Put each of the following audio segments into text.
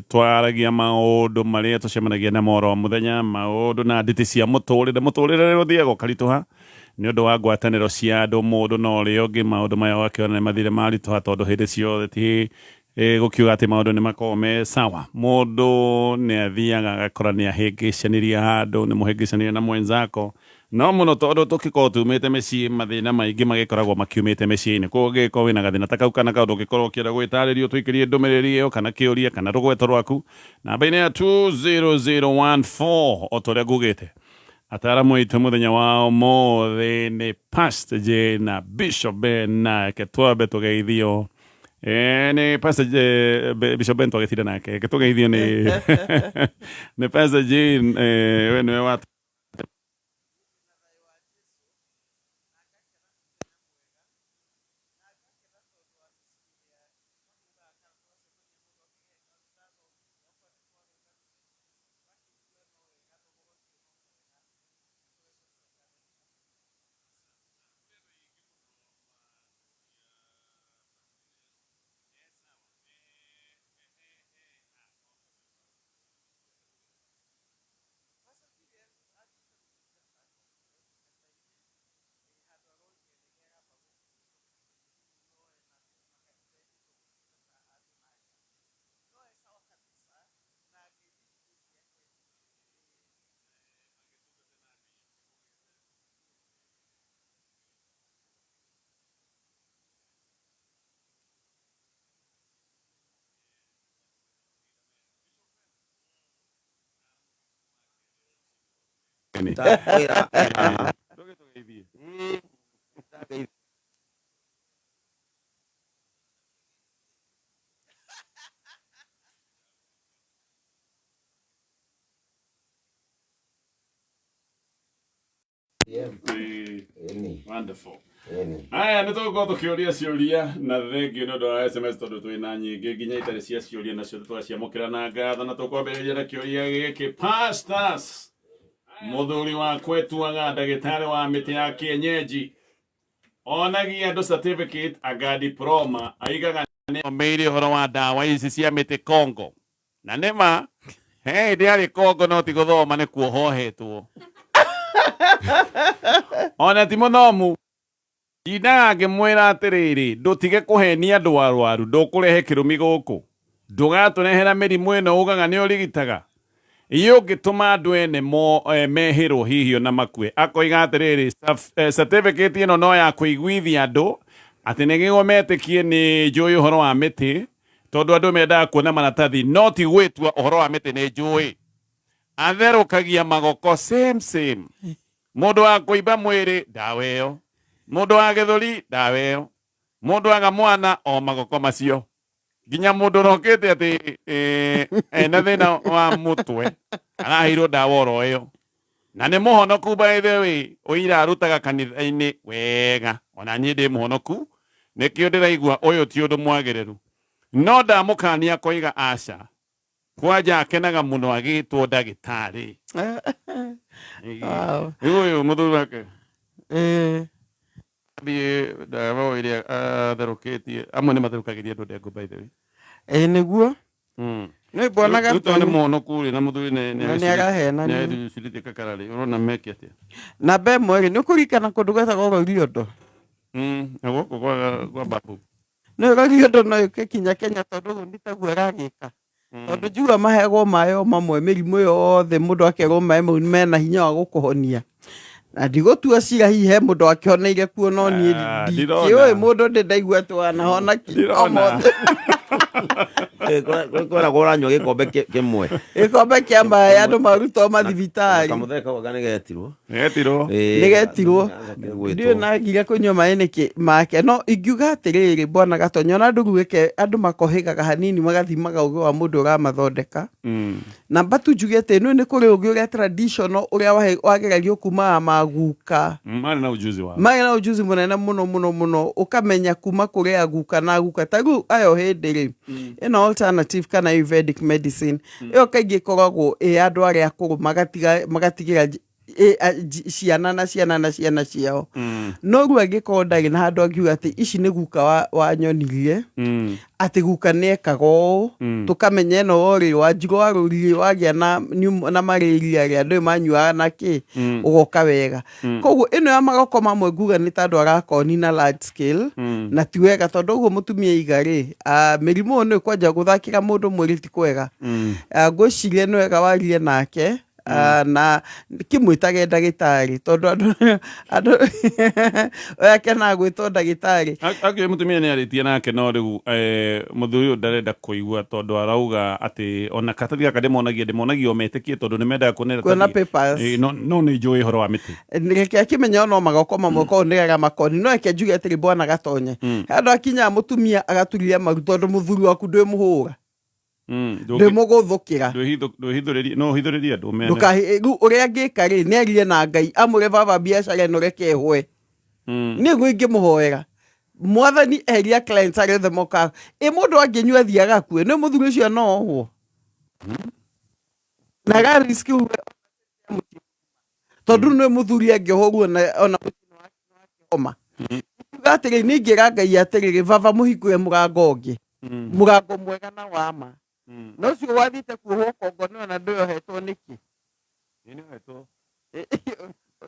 twaragia maundu maria tucemanagia na moro muthenya maundu na nditi cia muturire ruthiaga ukarituha ni undu wa ngwataniro cia andu mundu no ri ungi maundu maya wakiona ni mathire marituha tondu hindi ciothe ti gukiuga ati maundu ni makoragwo me sawa mundu ni athiaga agakora ni ahingicaniria handu ni muhingicaniria na mwenzako no muno tondu tukikorwo tumite micii mathina maingi magikoragwo makiumite micii-ini koguo gikorwo wina gathina ta kau kana kaundu gikorwo ukienda gwitaririo twikirie ndumiriri iyo kana kiuria kana rugweto rwaku namba-ini ya 20014 otoria ngugite ataramu aitu muthenya wa umuthi ni Pastor Njire na Bishop Ben nake twambe tugeithio ni Pastor Bishop Ben twagithire nake tugeithio ni Pastor Njire we niwe wa Wonderful. Aya nitugukorwo tukiuria ciuria na thengio ni undu wa SMS tondu twina nyingi nginya itari cia ciuria nacio twaciamukira na ngatho na tukwambiriria na kiuria giki pastors muthuri wa kwetuaga ndagitari wa miti ya kienyeji onagia andu certificate aga diploma aigaga ni athomeire horo wa dawa ici cia miti Congo na nima ndiari Congo no ti guthoma nikuohwo ohetwo ona ti muthomu ndindaga ngimwira atiriri ndutige kuhenia andu arwaru ndukurehe kirumi guku ndugaturehera mirimu ino ugaga ni urigitaga iyo ngituma andu ene mehirwo hihio na makue akoiga atiriri certificate ino no ya kuiguithia andu ati nigigo metikie ni njui uhoro wa miti tondu andu mendaga kuona maratathi no ti gwitua uhoro wa miti ni njui atherukagia magoko same mundu wa kuimba mwiri dawa iyo mundu wa githuri dawa iyo mundu wa mwana o magoko macio nginya mundu rokete ati ena thina wa mutwe arahirwo dawa oro iyo na ni muhonoku by the way uira arutaga kanitha-ini wega ona nyi ndi muhonoku nikio ndiraigua uyu ti undu mwagiriru no ndamukania koiga aca kwanja akenaga muno agitwo ndagitari uyu muthuri wake dawa iria therukĩtie amwe nĩ matherũkagĩria andũ ndengũ by the way nĩguo nĩ mbonaga nĩ mũhonoku rĩ na mũthuri nĩarahenania nĩarĩcirĩtie kakararĩ ũrona meke atĩa namba ĩmwe rĩ nĩ ũkũririkana kũndũ gwetagwo Roriondo na gũkũ gwa babu nĩ Roriondo no yũke kinya Kenya tondũ ũguo nĩtaguo aragĩka tondũ njuga mahegwo maĩ mamwe mĩrimũ yothe mũndũ akerwo maĩ mau mena hinya wa gũkũhonia na ndigũtua cira hihi he mũndũ akĩhoneire kuo no niĩ ndiũĩ mũndũ ndaigua twanahona omothe kwera kuranywa gikombe kimwe gikombe kia maĩ andũ marutwo mathibitarĩ kamutheka oga nigetirwo nigetirwo ndiũ nagire kũnyua maĩ make no ingiuga atĩrĩrĩ mbona Gatonyo na ndũruĩke andũ makohĩgaga hanini magathimaga ũgĩ wa mũndũ ũramathondeka namba tu njuge atĩ ĩno nĩ kũrĩ ũgĩ ũrĩa traditional ũrĩa wagererio kuuma maguka marĩ na ujuzi wao marĩ na ujuzi mũnene mũno ũkamenya kuma kũrĩ aguka na aguka ta rĩu ayo hĩndĩ rĩ ĩno alternative kana Ayurvedic medicine ĩyo kaingĩ ĩkoragwo andũ arĩa akũrũ magatigĩra ciana na ciana ciao no rĩu angĩkorwo ndarĩ na handũ angiuga atĩ ici nĩ guka wanyonirie atĩ guka nĩekaga ũũ tũkamenya ĩno rĩ Wanjirũ warũririe wagĩa na malaria rĩ andũ manyuaga na kĩ ũgoka wega koguo ĩno ya magoko mamwe nguga nĩ tondũ arakoni na large scale na ti wega tondũ ũguo mũtumia iga rĩ mĩrimũ nĩ kwanja gũthakĩra mũndũ mwĩrĩ ti kwega ngwĩciria nĩ wega warie nake na kimwitage ndagitari tondu andu oyakena gwitwo ndagitari akĩ mutumia nĩ aritie nake no riu muthuri uyu ndarenda kuigua tondu arauga ati ona katathi gaka ndimonagia ometekie tondu nĩ mendaga kuona papers no nĩ njũĩ horo wa mĩtĩ reke akimenya no magoko mamwe ko ndĩraga makoni no eke njuge atĩrĩ bwana gatonye andũ akinya mutumia agaturia maru tondu muthuri waku ndwe muhũra ndĩmũgũthũkĩra ndwĩhithũrĩrie no hithũrĩrie andũ mene ũrĩa angĩka rĩ nĩ arie na Ngai amũre baba biacara ĩno reke hwe niĩ ingĩmũhoera mwathani eheria clients arĩ othe moka mũndũ angĩnyua thiaga kue nĩ mũthuri ũcio no ohwo na ga risk tondu nĩ mũthuri angĩhorwo ona homa atĩrĩ nĩ ingĩra Ngai atĩrĩ baba mũhingũre mũrango ũngĩ mũrango mwega na wama no cio wathite kuohwo Congo nĩ ona ndũohetwo nĩkĩ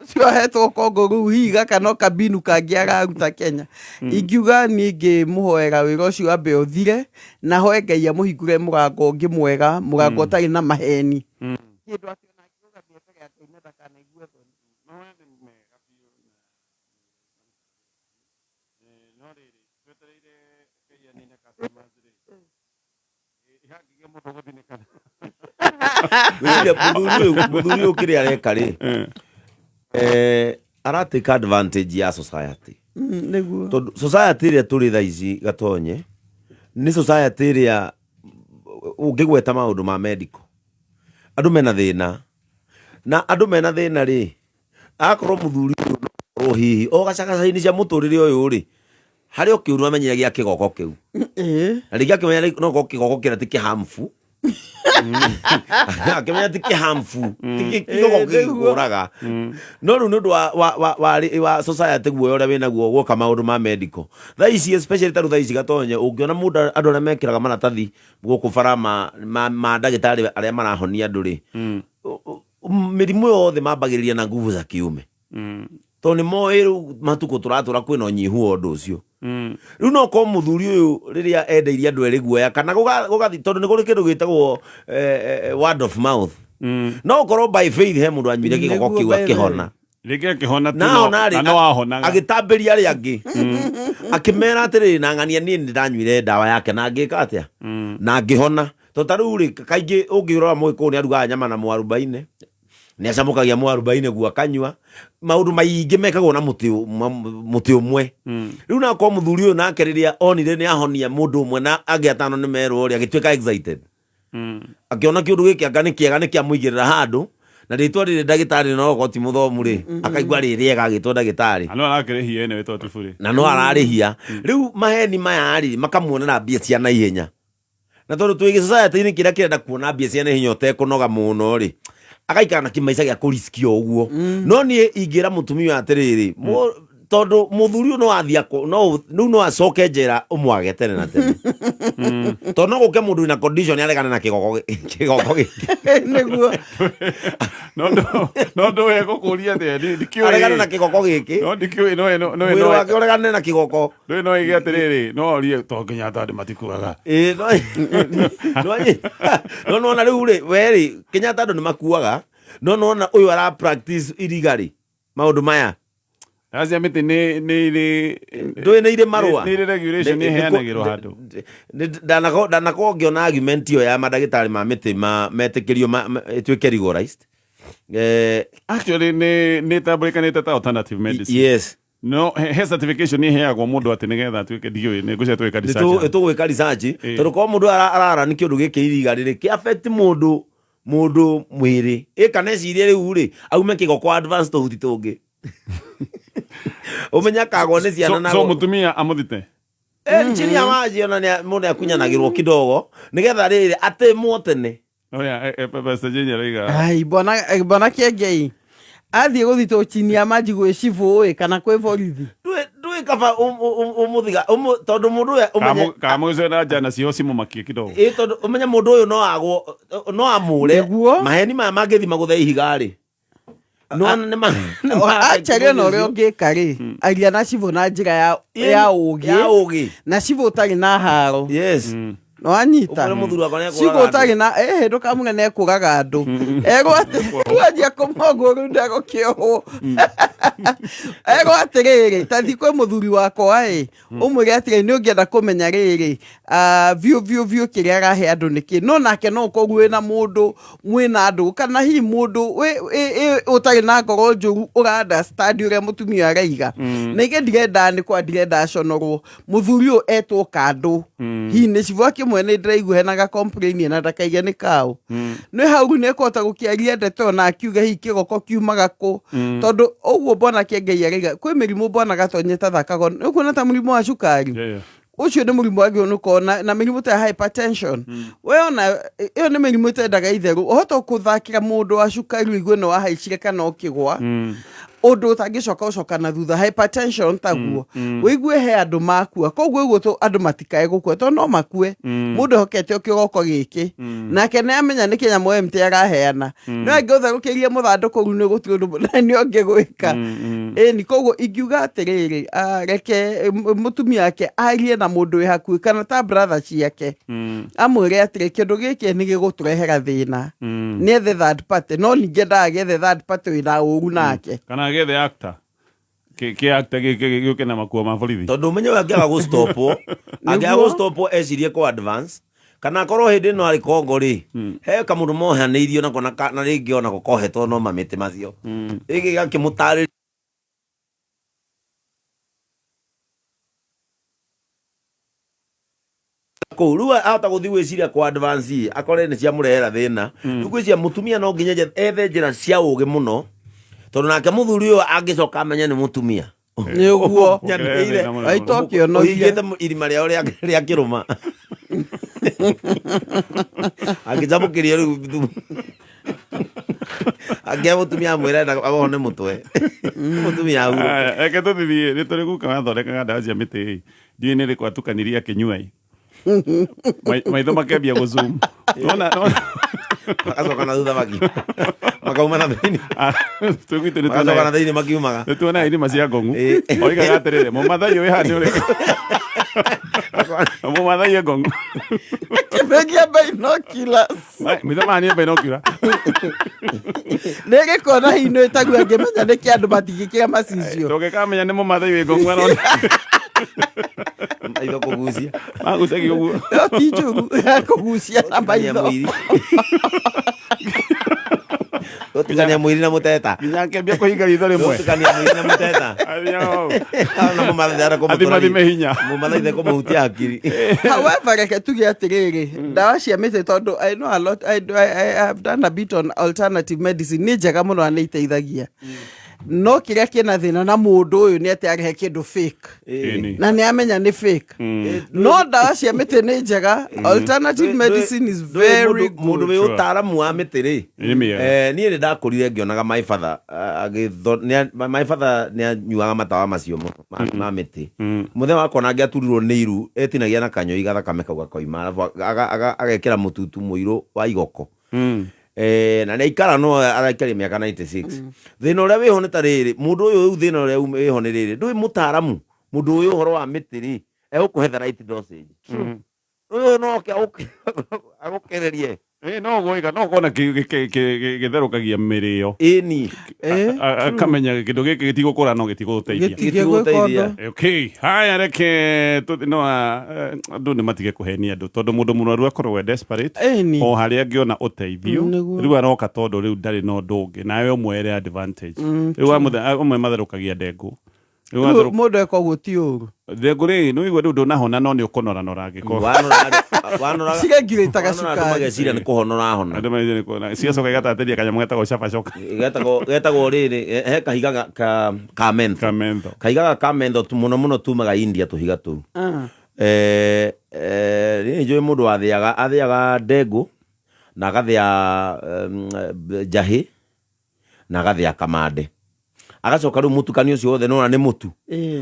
cio ohetwo Congo rĩu higa kana kabinu kangĩ araruta Kenya ingiuga niĩ ngĩmũhoera wĩra ũcio ambe ũthire na hoe Ngai amũhingũre mũrango ũngĩ mwega mũrango ũtarĩ na maheni kĩndũ atĩ ona akiuga mbere ya Ngai ndakanaigua thoni no nĩ mega biũ no rĩrĩ twetereire Ngai anine customers muthuri ũyũ kĩrĩa areka rĩ aratake advantage ya society tondũ society ĩrĩa tũrĩ thaa ici gatonye nĩ society ĩrĩa ũngĩgweta maũndũ ma medical andũ mena thĩna na andũ mena thĩna rĩ akorwo muthuri ũyũ hihi o gacagaca-inĩ cia mũtũrĩre ũyũ rĩ harĩ ũkĩũru amenyagia kĩgoko kĩu na rĩngĩ akĩmenya no kĩgoko kĩrĩa ti kĩhamfu akĩmenya ti kĩhamfu ti kĩgoko kĩgũraga no rĩu nĩ ũndũ wa society guoya ũrĩa wĩnaguo gũoka maũndũ ma medical thaa ici especially tarũ thaa ici gatonye ũngĩona mũndũ andũ arĩa mekĩraga maratathi gũkũ bara ma ndagĩtarĩ arĩa marahonia andũ rĩ mĩrimũ yothe mambagĩrĩria na nguvu za kiume tondũ nĩ moĩ rĩu matukũ tũratũra kwĩna ũnyihu wa ũndũ ũcio rĩu no korwo mũthuri ũyũ rĩrĩa endeirie andũ erĩ guoya kana gũgathi tondũ nĩ kũrĩ kĩndũ gĩtagwo word of mouth no korwo by faith he mũndũ anyuire gĩgoko kĩu akĩhona rĩngĩ akĩhona tu no ahonaga agĩtambĩria arĩa angĩ akĩmera atĩrĩrĩ na ng'ania niĩ nĩ ndanyuire ndawa yake na ngĩka atĩa na ngĩhona tondũ ta rĩu rĩ kaingĩ ũngĩrora Mũgĩkũyũ nĩ arugaga nyama na mwarubaine nĩ acamũkagia mwarubaine guo akanyua maũndũ maingĩ mekagwo na mũtĩ ũmwe rĩu nakorwo mũthuri ũyũ nake rĩrĩa onire nĩ ahonia mũndũ ũmwe na angĩ atano nĩ merwo rĩ agĩtuĩka excited akĩona kĩũndũ gĩkĩ anga nĩ kĩega nĩ kĩamũigĩrĩra handũ na rĩtwa rĩrĩ ndagĩtarĩ no goti mũthomu rĩ akaigua rĩrĩega agĩtwo ndagĩtarĩ no arakĩrĩhia ene wĩtwo tũbũrĩ na no ararĩhia rĩu maheni maya rĩ makamuonera mbia cia naihenya na tondũ twĩ society-inĩ kĩrĩa kĩrenda kuona mbia cia naihenya ũtekũnoga mũno rĩ agaikara na kĩmaica gĩa kũriski o ũguo no niĩ ingĩra mũtumia atĩrĩrĩ tondũ mũthuri no athia rĩu no acoke njera ũmwage tene na tene tondũ no gũke mũndũ wĩna condition aregane na kĩgoko gĩkĩ nĩguo no ndũĩ gũkũria thĩ aregane na kĩgoko gĩkĩ no ndikĩũĩ mwĩrĩ wake ũregane na kĩgoko ndũĩ no ĩgĩ atĩrĩrĩ no orie to nginya andũ matikuaga no nona rĩu rĩ we rĩ Kenyatta andũ nĩ makuaga no nona ũyũ ara practice illegally maũndũ maya acia mĩtĩ nĩ ndũĩ nĩ irĩ marũa nĩ irĩ regulation nĩ heanagĩrwo handũ ndanakorwo ngĩona argument ĩyo ya mandagĩtarĩ ma mĩtĩ metĩkĩrio ĩtuĩke legalized actually nĩ tambũrĩkanĩte ta alternative medicine yes no he certification nĩ heagwo mũndũ atĩ nĩgetha atuĩke ndiũĩ nĩ ngũcia twĩka research tũgwĩka research tondũ korwo mũndũ arara nĩ kĩũndũ gĩkĩ illegal rĩ kĩ affect mũndũ mwĩrĩ kana ecirie rĩu rĩ aume kĩgoko advance tũhuti tũngĩ umenya kagwo nĩ ciana na so mutumia amũthite chini ya maji ona mũndũ akunyanagĩrwo kidogo nĩgetha rĩrĩ atĩmwo tene oya pastor Njire raiga ai bona kĩengei athiĩ gũthitwo chini ya maji gwĩ cibũ kana kwĩ borithi ndũĩ kaba ũmũthiga tondũ mũndũ ũyũ ũmenye kamũgĩcwe na njana ciho cimumakie kidogo tondũ ũmenye mũndũ ũyũ no amũre maheni maya mangĩthi magũthe ihiga-rĩ acaria na ũrĩa ũngĩka-rĩ aria na cibũ na njĩra ya ũgĩ na cibũ ũtarĩ na haro nwanyita cibũ ũtarĩ na ndũkamuge nekũraga andũ erwo atĩ wanjia kũmongwo rĩu ndegũkĩohwo erwo atĩrĩrĩ tathi kwĩ mũthuri wakwa-ĩ ũmwĩre atĩrĩrĩ nĩ ũngĩenda kũmenya rĩrĩ biũ kĩrĩa arahe andũ nĩkĩ no nake no ũkorwo wĩna mũndũ mwĩna andũ kana hihi mũndũ ũtarĩ na ngoro njũru ũra-understand ũrĩa mũtumia araiga na ige ndirenda ndirenda aconorwo mũthuri ũyũ etwo kandũ hihi nĩ cibũ akĩmwe nĩ ndĩraigua hena ga-complain na ndakaige nĩ kaũ nĩ hau nĩekũhota gũkĩaria ndeto na akiuge hihi kĩgoko kiumaga kũ tondũ ũguo mbona kĩengei araiga kwĩ mĩrimũ mbona gatonyeta thakago nĩ ũkuona ta mũrimũ wa cukari ũcio nĩ mũrimũ wagĩrĩirwo nĩũkorwo na mĩrimũ ta hypertension we ona ĩyo nĩ mĩrimũ ĩtendaga itherũ ũhota kũthakĩra mũndũ wa cukari ũigue nĩ wahaicire kana ũkĩgwa ũndũ ũtangĩcoka ũcoka na thutha hypertension taguo wĩigue he andũ makua koguo ĩguo andũ matikae gũkua tondũ no makue mũndũ ehokete kĩgoko gĩkĩ nake nĩ amenya nĩ kĩnyamũ MT araheana no angĩũtherũkĩrie mũthandũkũ rĩu nĩ gũtirĩ ũndũ mũnene ũngĩgwĩka ĩni koguo ingiuga atĩrĩrĩ reke mũtumia wake arie na mũndũ wĩ hakuhĩ kana ta brother ciake amwĩre atĩrĩ kĩndũ gĩkĩ nĩ gĩgũtũrehera thĩna nĩethe third party no ningĩ ndagethe third party wĩna ũru nake kana gethe actor ke actor gĩũke na makuo ma borithi tondũ ũmenye ũyũ angĩaga gũstopwo ecirie kũ advance kana akorwo hĩndĩ ĩno arĩ Congo-rĩ he kamũndũ mohanĩirio nako na rĩngĩ onako kohetwo no mamĩtĩ macio rĩngĩ gakĩmũtarĩria kũu rĩu ahota gũthiĩ gwĩciria kũ advance akore nĩ ciamũrehera thĩna rĩu gwĩciria mũtumia no nginya ethe njĩra cia ũgĩ mũno tondũ nake mũthuri ũyũ angĩcoka amenye nĩ mũtumia nĩguo ũhingĩte irima rĩao rĩa kĩrũma angĩcamũkĩrio rĩu angĩa mũtumia amwĩra ahone mũtwe mũtumia ahurũke reke tũthithie nĩ tũrĩ guka wathondekaga ndawa cia mĩtĩ ndiũĩ nĩ rĩkũ atukanirie akĩnyua maitho makĩambia gũzoom magacoka na thutha makauma na thĩinĩ magacoka na thĩinĩ makiumaga nĩ tuonaga irima cia ngong'u oigaga atĩrĩrĩ mũmathai ũrĩ handũ ũrĩ mũmathai e ngong'u kĩmegia binoculars maitho maya nĩ binocular nĩ gĩkona hihi nĩ ĩtagua ngĩmenya nĩkĩ andũ matingĩkĩra macicio tũngĩkamenya nĩ mũmathai wĩ ngong'u arona maitho kũgucia magucagia ũguo ti njũru ya kũgucia na maitho gũtukania mwĩrĩ na mũteta nginya akĩambia kũhinga ritho rĩmwe gũtukania mwĩrĩ na mũteta athime hinya mũmathaithe kũmũhutia hakiri however reke tuge atĩrĩrĩ ndawa cia mĩtĩ tondũ I know a lot I have done a bit on alternative medicine nĩ njega mũno na nĩ iteithagia no kĩrĩa kĩna thĩna na mũndũ ũyũ nĩ atĩ arehe kĩndũ fake na nĩ amenya nĩ fake no ndawa cia mĩtĩ nĩ njega alternative medicine is very good mũndũ wĩ ũtaaramu wa mĩtĩ-rĩ niĩ nĩ ndakũrire ngĩonaga my father nĩ anyuaga matawa macio ma mĩtĩ mũthenya wakwa na angĩaturirwo nĩ iru etinagia na kanyoi gathakame kau gakoima agekĩra mũtutu mũirũ wa igoko na nĩ aikara no araikaria mĩaka 96 thĩna ũrĩa wĩho nĩ ta rĩrĩ mũndũ ũyũ rĩu thĩna ũrĩa wĩho nĩ rĩrĩ ndũĩ mũtaaramu mũndũ ũyũ ũhoro wa mĩtĩ-rĩ egũkũhe the right dosage ũyũ no agũkererie no gũĩka no kona gĩtherũkagia mĩrĩo ĩni akamenya kĩndũ gĩkĩ gĩtigũkũra no gĩtigũgũteithia okay haya reke no andũ nĩ matige kũhenia andũ tondũ mũndũ mũrwaru akorwo desperate o harĩa angĩona ũteithio rĩu aroka tondũ rĩu ndarĩ na ũndũ ũngĩ nawe ũmwere advantage rĩu amwe matherũkagia ndengũ mũndũ eka ũguo ti ũru ndengũ-rĩ nĩũigua rĩu ndũnahona no nĩ ũkũnoranora cigengirĩtaga cukari mageciria nĩ kũhonora hona cigacoka igatatĩria kanyamũ getagwo cabacoka getagwo rĩrĩ he kahiga ka mentho kahiga ka mentho mũno mũno tumaga India tũhiga tũu niĩ njũĩ mũndũ athĩaga ndengũ na agathĩa njahĩ na agathia kamande agacoka riu mutukanio ucio wothe nona ni mutu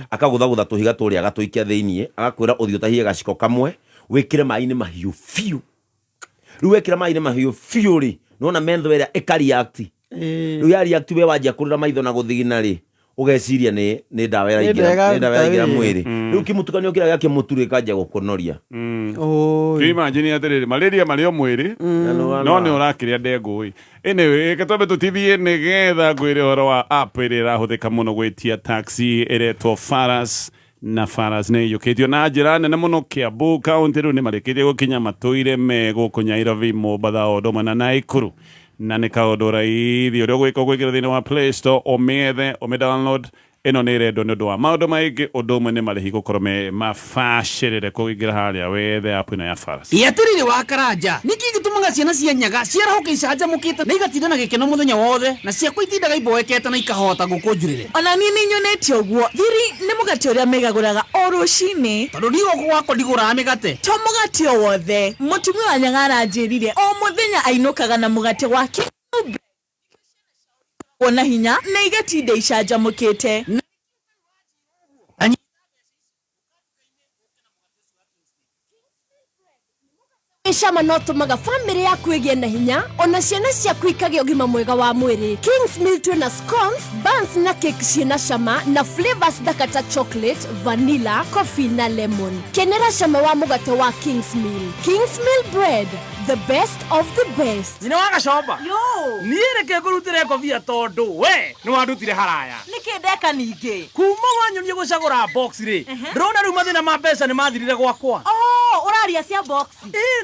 akagutha tuhiga turi agatuikia thiini agakwira uthio tahie gaciko kamwe wikire mai-ini mahiu fiu riu wekira mai-ini mahiu fiu ri nona mentho ira ikareact riu ya react we wanjia kurira maitho na guthigina ri ugeciria ni ndawa iraingira mwiri riu kimutukanio kira gake Muthuri kanja gukunoria imagine atiriri malaria mario mwiri no ni urakiria ndengui anyway ketombe tutithie nigetha ngwire horo wa app iri irahuthika muno gwitia taxi iretwo Faras na Faras ni yukitio na njira nene muno Kiambu county riu ni marikirie gukinya Matoire me guku Nairobi Mombasa Odoma na Naikuru na nä kaå raithi å rä a å gwä ka gwä kä ra thä inä wa Play Store å methe å mä download ä no nä rendwo nä å ndå wa maå ndå maingä å ndå ũmwe nä marä hi gå korwo me mabacä rä re kå ingä ra harä a wethe app ä no ya Faras yatirire wa karanja niki gitumaga ciana cia nyaga ciarahoke icanjamukite na igatinda na gikeno muthenya wothe na ciakwa itindaga iboekete na ikahota gukunjurire ona ni nyonete uguo thiri ni mugate uria megaguraga o rucini tondu rigo gwako ndiguraga migate to mugate o wothe mutumia wa nyaga aranjirire o muthenya ainukaga na mugate wake wona hinya na igatinda icanjamukite Ishama no tumaga family yaku igie na hinya ona ciana ciaku ikage ugima mwega wa mwiri King's Milk na scones buns na cake ciena shama na flavors thakata chocolate vanilla coffee na lemon kenera shama wa mugate wa King's Milk bread the best of the best Zina waga shomba yo niere ke kurutire kofia tondu we ni wandutire haraya nikendeka ningi kuma wanyonie gucagura box ri ndrona riu mathina ma mbeca ni mathirire gwakwa uraria cia box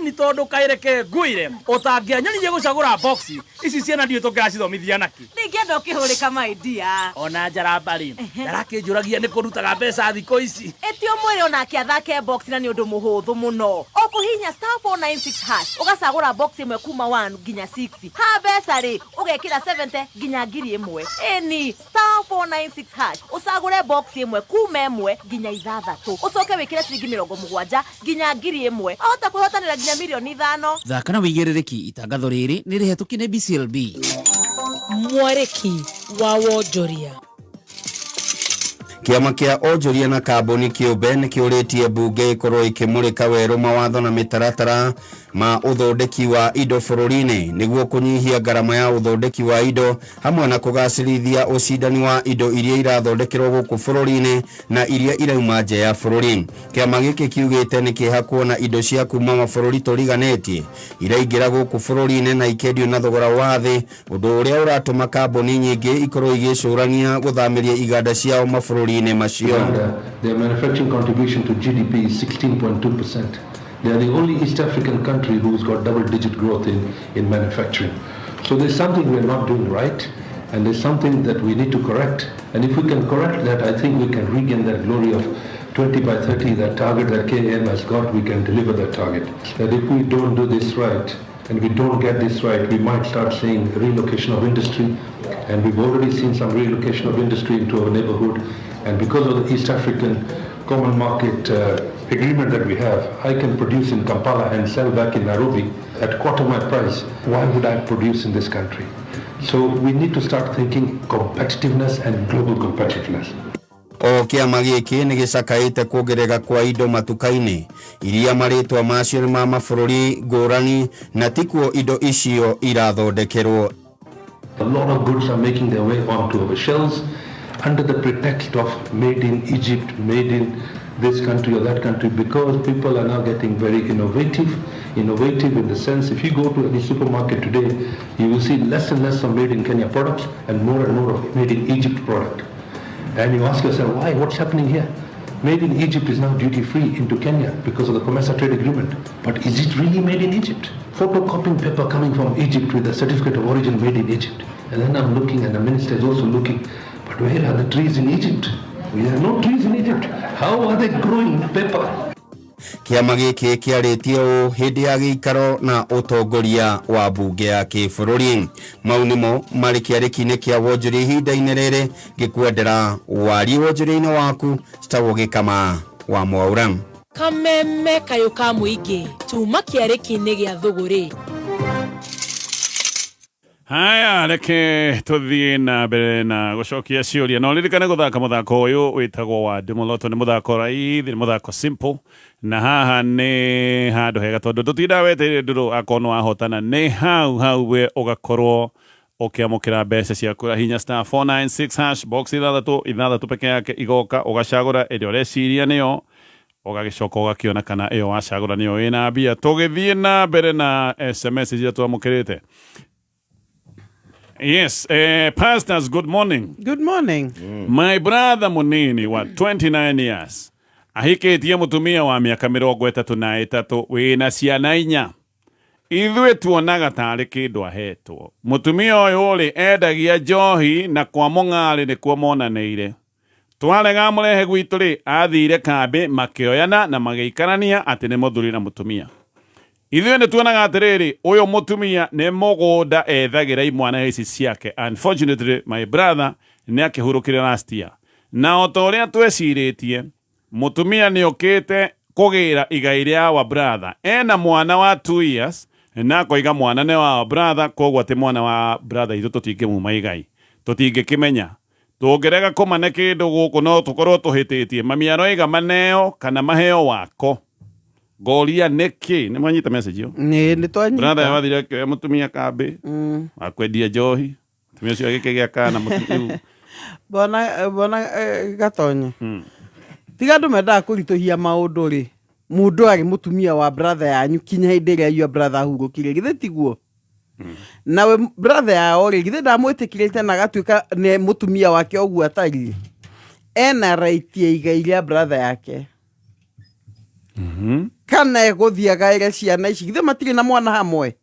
ni tondu kaireke nguire utangianyonirie gucagura box ici ciana ndio tungacithomithia naki ningienda ukihurika my dear ona njarambari ndarakinjuragia ni kurutaga mbeca thiko ici etio mwire ona akiathake box na ni undu muhuthu muno okuhinya *496# ugacagura box imwe kuma 1 nginya 6 ha mbeca ri ugekira 70 nginya 1000 eni *496# ucagure box imwe kuma 1 nginya 6 ucoke wikire ciringi 70 nginya 1000 ahota kwihotanira nginya milioni 5 thaka na wigiririki itangatho riri ni rihetũki ni BCLB mwareki wa wonjoria Kiama kia onjoria na kambuni kiumbe nĩ kĩũrĩtie mbunge ikorwo ikĩmũrĩka werũ mawatho na mĩtaratara ma uthondeki wa indo bũrũri-inĩ nĩguo kũnyihia ngarama ya uthondeki wa indo hamwe na kũgacĩrithia ũcindani wa indo iria irathondekerwo gũkũ bũrũri-inĩ na iria irauma nja ya bũrũri. Kĩama gĩkĩ kiugĩte nĩ kĩeha kuona indo cia kuma mabũrũri tũriganĩtie iraingĩra gũkũ bũrũri-inĩ na ikendio na thogora wa thĩ, ũndũ ũrĩa ũratũma kambuni nyingĩ ikorwo igĩcũrania gũthamĩria iganda ciao mabũrũri their manufacturing contribution to GDP is 16.2%. They are the only East African country who's got double-digit growth in manufacturing. So there's something we're not doing right, and there's something that we need to correct. And if we can correct that, I think we can regain that glory of 20 by 30, that target that KM has got, we can deliver that target. That if we don't do this right, and we don't get this right, we might start seeing relocation of industry, and we've already seen some relocation of industry into our neighborhood. And because of the East African Common Market agreement that we have, I can produce in Kampala and sell back in Nairobi at quarter my price. Why would I produce in this country? So we need to start thinking competitiveness and global competitiveness. O kĩama gĩkĩ nĩ gĩcakaĩte kuongerera kwa indo matuka-inĩ iria marĩtwa macio nĩ ma mabũrũri ngũrani na tikuo indo icio irathondekerwo. A lot of goods are making their way onto our shelves under the pretext of made in Egypt, made in this country or that country, because people are now getting very innovative in the sense, if you go to any supermarket today, you will see less and less of made in Kenya products and more of made in Egypt product. And you ask yourself, why? What's happening here? Made in Egypt is now duty-free into Kenya because of the Commercial Trade Agreement. But is it really made in Egypt? Photocopying paper coming from Egypt with a certificate of origin made in Egypt. And then I'm looking, and the minister is also looking, but where are the trees in Egypt? We have no trees in Egypt. How are they growing paper? Kiama gĩkĩ kĩarĩtie ũũ hĩndĩ ya gĩikaro na ũtongoria wa mbunge ya kĩbũrũri. Mau nĩmo marĩ kĩarĩki-inĩ kĩa wonjoria ihinda-inĩ rĩrĩ, ngĩkwendera warie wonjoria-inĩ waku citagwo Gĩkama wa Mwaura. Kameme kayo ka mũingĩ tuma kĩarĩki-inĩ gĩa thũgũrĩ. Haya, reke tuthie na mbere na gucokia ciuria no ririkane guthaka muthako uyu witagwo wa Ndimoloto ni muthako raithi ni muthako simple na haha ni handu hega tondu tutinda weteire nduru akono ahotana ni hau we ugakorwo ukiamukira mbeca ciaku hinya star 496 hash box ithathatu peke yake igoka ugacagura iria ureciria niyo ugagicoka ugakiona kana iyo wacagura niyo ina mbia tugithie na mbere na SMS iria twamukirite. Yes, pastors, good morning. Good morning. My brother munini wa 29 years ahikitie mutumia wa miaka 33 wina ciana 4. Ithuĩ tuonaga tarĩ kĩndũ ahetwo. Mutumia ũyũ rĩ endagia njohi na kwa mũng'arĩ nĩkuo monanĩire. Twarega mũrehe gwitũ rĩ athire kambĩ makĩoyana na magĩikarania atĩ nĩ mũthuri na mutumia. Ithuĩ nĩ tuonaga atĩrĩrĩ ũyũ mutumia nĩ mũgũnda ethagĩra imwana ici ciake. Unfortunately my brother nĩ akĩhurũkire last year. Na o ta ũrĩa twecirĩtie mutumia nĩ okĩte kũgĩra igai rĩa wa brother. Ena mwana wa 2 years na koiga mwana nĩ wa brother koguo atĩ mwana wa brother itũ tũtingĩmuma igai. Tũtingĩkĩmenya. Tũngĩrega kũmane kĩndũ gũkũ no tũkorwo tũhĩtĩtie. Mami aroiga maneo kana maheo wako. Goria niki ni mwanyita message yo Ni twanyita brother wathire kioya mutumia kambi akwendia njohi mutumia cio agikigea kana mutumia bona gatonye tiga andu mendaga kurituhia maundu ri mundu ari mutumia wa brother yanyu kinya hindi ria your brother ahurukire githe tiguo nawe brother yao ri githe ndamwitikirite na gatuika ni mutumia wake oguo atari ena right ya igai ria brother yake kana eguthiaga ire ciana ici githe matire na mwana hamwe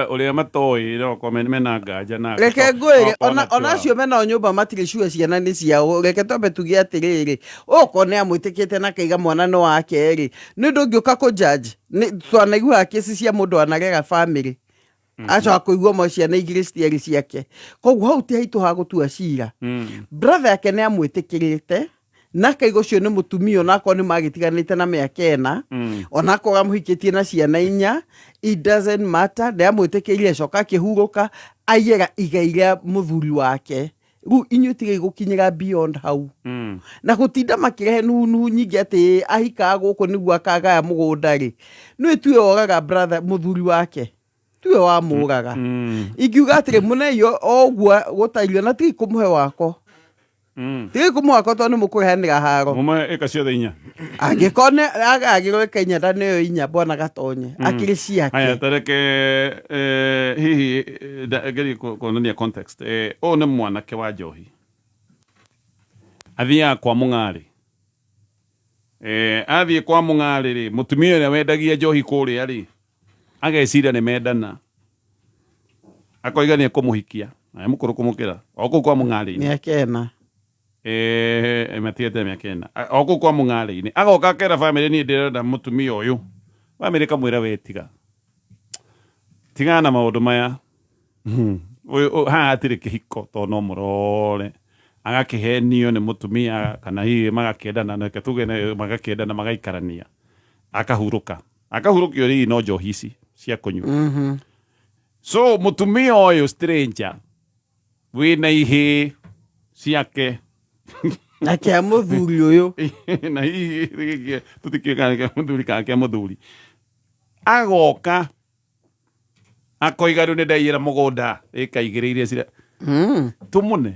uria matoi no comment mena nganja na reke ngwire ona cio mena nyumba matire ciua ciana ni ciao reke tombe tugie atiriri ukone amwitikite na kaiga mwana no wake ri ni ndungiuka ku judge ni twanaigua kesi cia mundu anarega family acha akuigua mo ciana igiri stieri ciake koguo hau ti haitu ha gutua cira brother yake ni amwitikirite na kaigo cio ni mutumia onako ni magitiganite na miaka 4 onako gamuhikitie na ciana 4 it doesn't matter ndia mwitikirie coka kihuruka ayera igai ria muthuri wake ru inyu tige gukinyira beyond hau na gutinda makirehe nunu nyingi ati ahika guku niguo akagaya mugunda ri no tuwe oraga brother muthuri wake tuwe wa muraga ingiuga atire muneyo oguo gutairio na ti kumuhe wako Tiri kumwako to ni mukuhanira haro. Muma eka ciothe 4. Angikone agagirwe Kenya ndane yo 4 bona gatonye. Akiri ciake. Aya tareke hihi geri kuonia context. O ni mwanake wa njohi. Athia kwa mũng'arĩ. Athie kwa mũng'arĩ ri mutumia ũrĩa wendagia njohi kũrĩa ri agecira nĩ mendana. Akoiga nĩ kũmũhikia. Ai mũkũrũ kũmũkĩra. Oko kwa mũng'arĩ. Nĩ akena. Matiete miaka 4 oku kwa mũng'arĩ-inĩ agoka kera family ni ndirenda mutumia ũyũ family kamwĩra wetiga tigana na maũndũ maya haha hatirĩ kĩhiko to no mũrore agakĩhenio nĩ mutumia kana hihi magakĩendana na reke tuge magakĩendana magaikarania akahurũkio rĩ no njohi ici cia kũnyua so mutumia ũyũ stranger wĩna ihĩ ciake Akia muthuri uyu na hihi tutikikana muthuri kake muthuri agoka akoiga riu ni ndaiyira mugunda ikaigireire cira tumune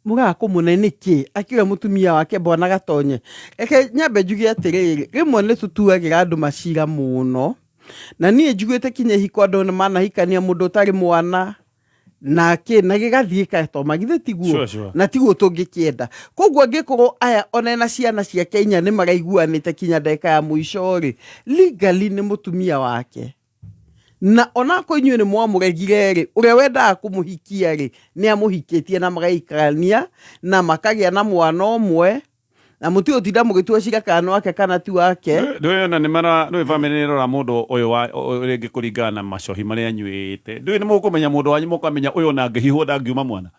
muga kumune niki akiwa mutumia wake bona gatonye eke nyambe njugi atiriri rimwe ni tutuagira andu macira muno na nie njugite kinye hiko andu na manahikania mundu utari mwana na gigathiika to magithe tiguo na tiguo tungikienda koguo ngikorwo aya onena ciana cia Kenya ni maraiguanite kinya ndeka ya muico ri legally ni mutumia wake na onako inyuĩ ni mwamuregire ri uria wendaga kumuhikia ri ni amuhikitie na magaikarania na makagĩa na mwana ũmwe na mutio tinda mugitua cira kana wake kana ti wake nduyona ni mara no family rora mundu uyu wa ringi kuringana na macohi maria anyuite nduĩ ni mukumenya mundu wanyu mukamenya uyu na ngĩhihwo ndangiuma mwana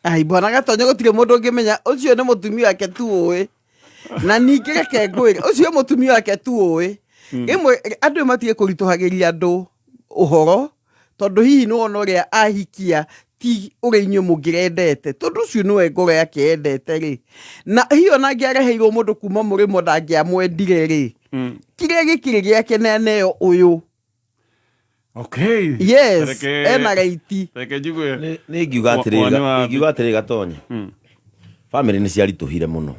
ai bona gatonye gutire mundu ngimenya ucio ni mutumia wake tu uĩ na ningĩ reke ngwĩre ucio mutumia wake tu uĩ imwe andu matige kurituhagiria andu uhoro tondu hihi no ona uria ahikia ti uria inyu mungirendete tondu ucio niwe ngoro yake endete ri na hiyo nangiareheirwo mundu kuma murimo ndangiamwendire ri kiria gikiri giake neneyo uyu Okay. Yes, ena raiti. Reke njigue. Nĩ ngiuga atĩrĩ Gatonye. Family nĩ ciarituhire mũno.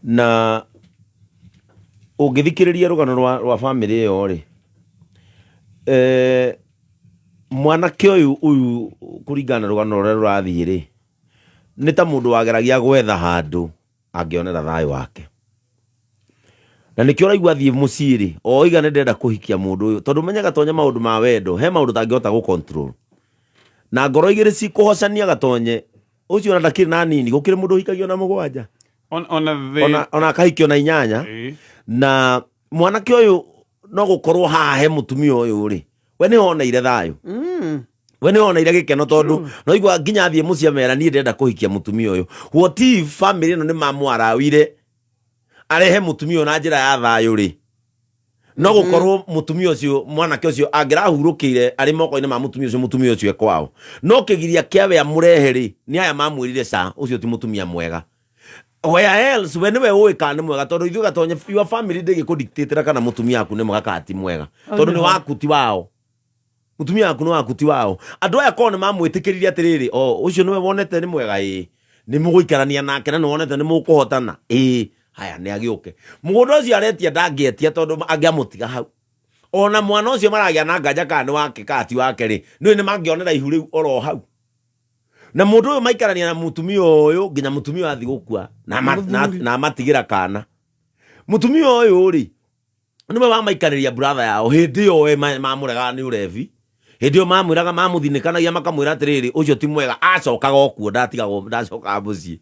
Na ũngĩthikĩrĩria rũgano rwa family ĩyo rĩ, mwanake ũyũ kũringana na rũgano rũrĩa rũrathiĩ rĩ, nĩ ta mũndũ wageragia gwetha handũ angĩonera thayũ wake. Na nikio raigua thiĩ mũciĩ rĩ, oiga nĩ ndenda kũhikia mũndũ ũyũ tondũ menyaga Gatonye maũndũ ma wendo he maũndũ tangĩhota gũ-control. Na ngoro igĩrĩ cikũhocania Gatonye ũcio ona ndakĩrĩ na nini gũkĩrĩ mũndũ ũhikagio na 7 ona akahikio na 8 na mwanake ũyũ no gũkorwo haha he mũtumia ũyũ rĩ, we nĩ oneire thayũ. We nĩ oneire gĩkeno tondũ no igua nginya thiĩ mũciĩ mera niĩ ndenda kũhikia mũtumia ũyũ. What if family ĩno nĩ mamwarawire arehe mutumio na njira ya thayũ rĩ, no gũkorwo mutumio ũcio mwanake ũcio angĩrahurũkĩire arĩ moko-inĩ ma mutumio ũcio kwao, no kĩgiria kĩawe amũrehe rĩ, nĩ aya mamwĩrire ca ũcio ti mutumia mwega. Where else we nĩwe ũĩ kana nĩ mwega tondũ ithuĩ Gatonye your family ndĩgĩkũdictatĩra kana mutumia waku nĩ mwega kana ti mwega tondũ nĩ waku ti wao. Mutumia waku nĩ waku ti wao. Andũ aya korwo nĩ mamwĩtĩkĩrire atĩrĩrĩ, ũcio nĩwe wonete nĩ mwega nĩ mũgũikarania nake na nĩ wonete nĩ mũkũhotana haya nĩ agĩũke. Mũgũnda ũcio aretia ndangĩetia tondũ angĩamũtiga hau. Ona mwana ũcio maragĩa na nganja kana nĩ wake kana ti wake rĩ, nĩ mangĩonera ihu rĩu oro hau. Na mũndũ ũyũ maikarania na mutumia ũyũ nginya mutumia athi gũkua na matigĩra kana. Mutumia ũyũ rĩ, nĩwe wamaikarĩria brother yao hĩndĩ ĩyo we mamũrega nĩ ũrevi. Hĩndĩ ĩyo mamwĩraga mamũthinĩkanagia makamwĩra atĩrĩrĩ ũcio ti mwega acokaga okuo ndacokaga mũciĩ.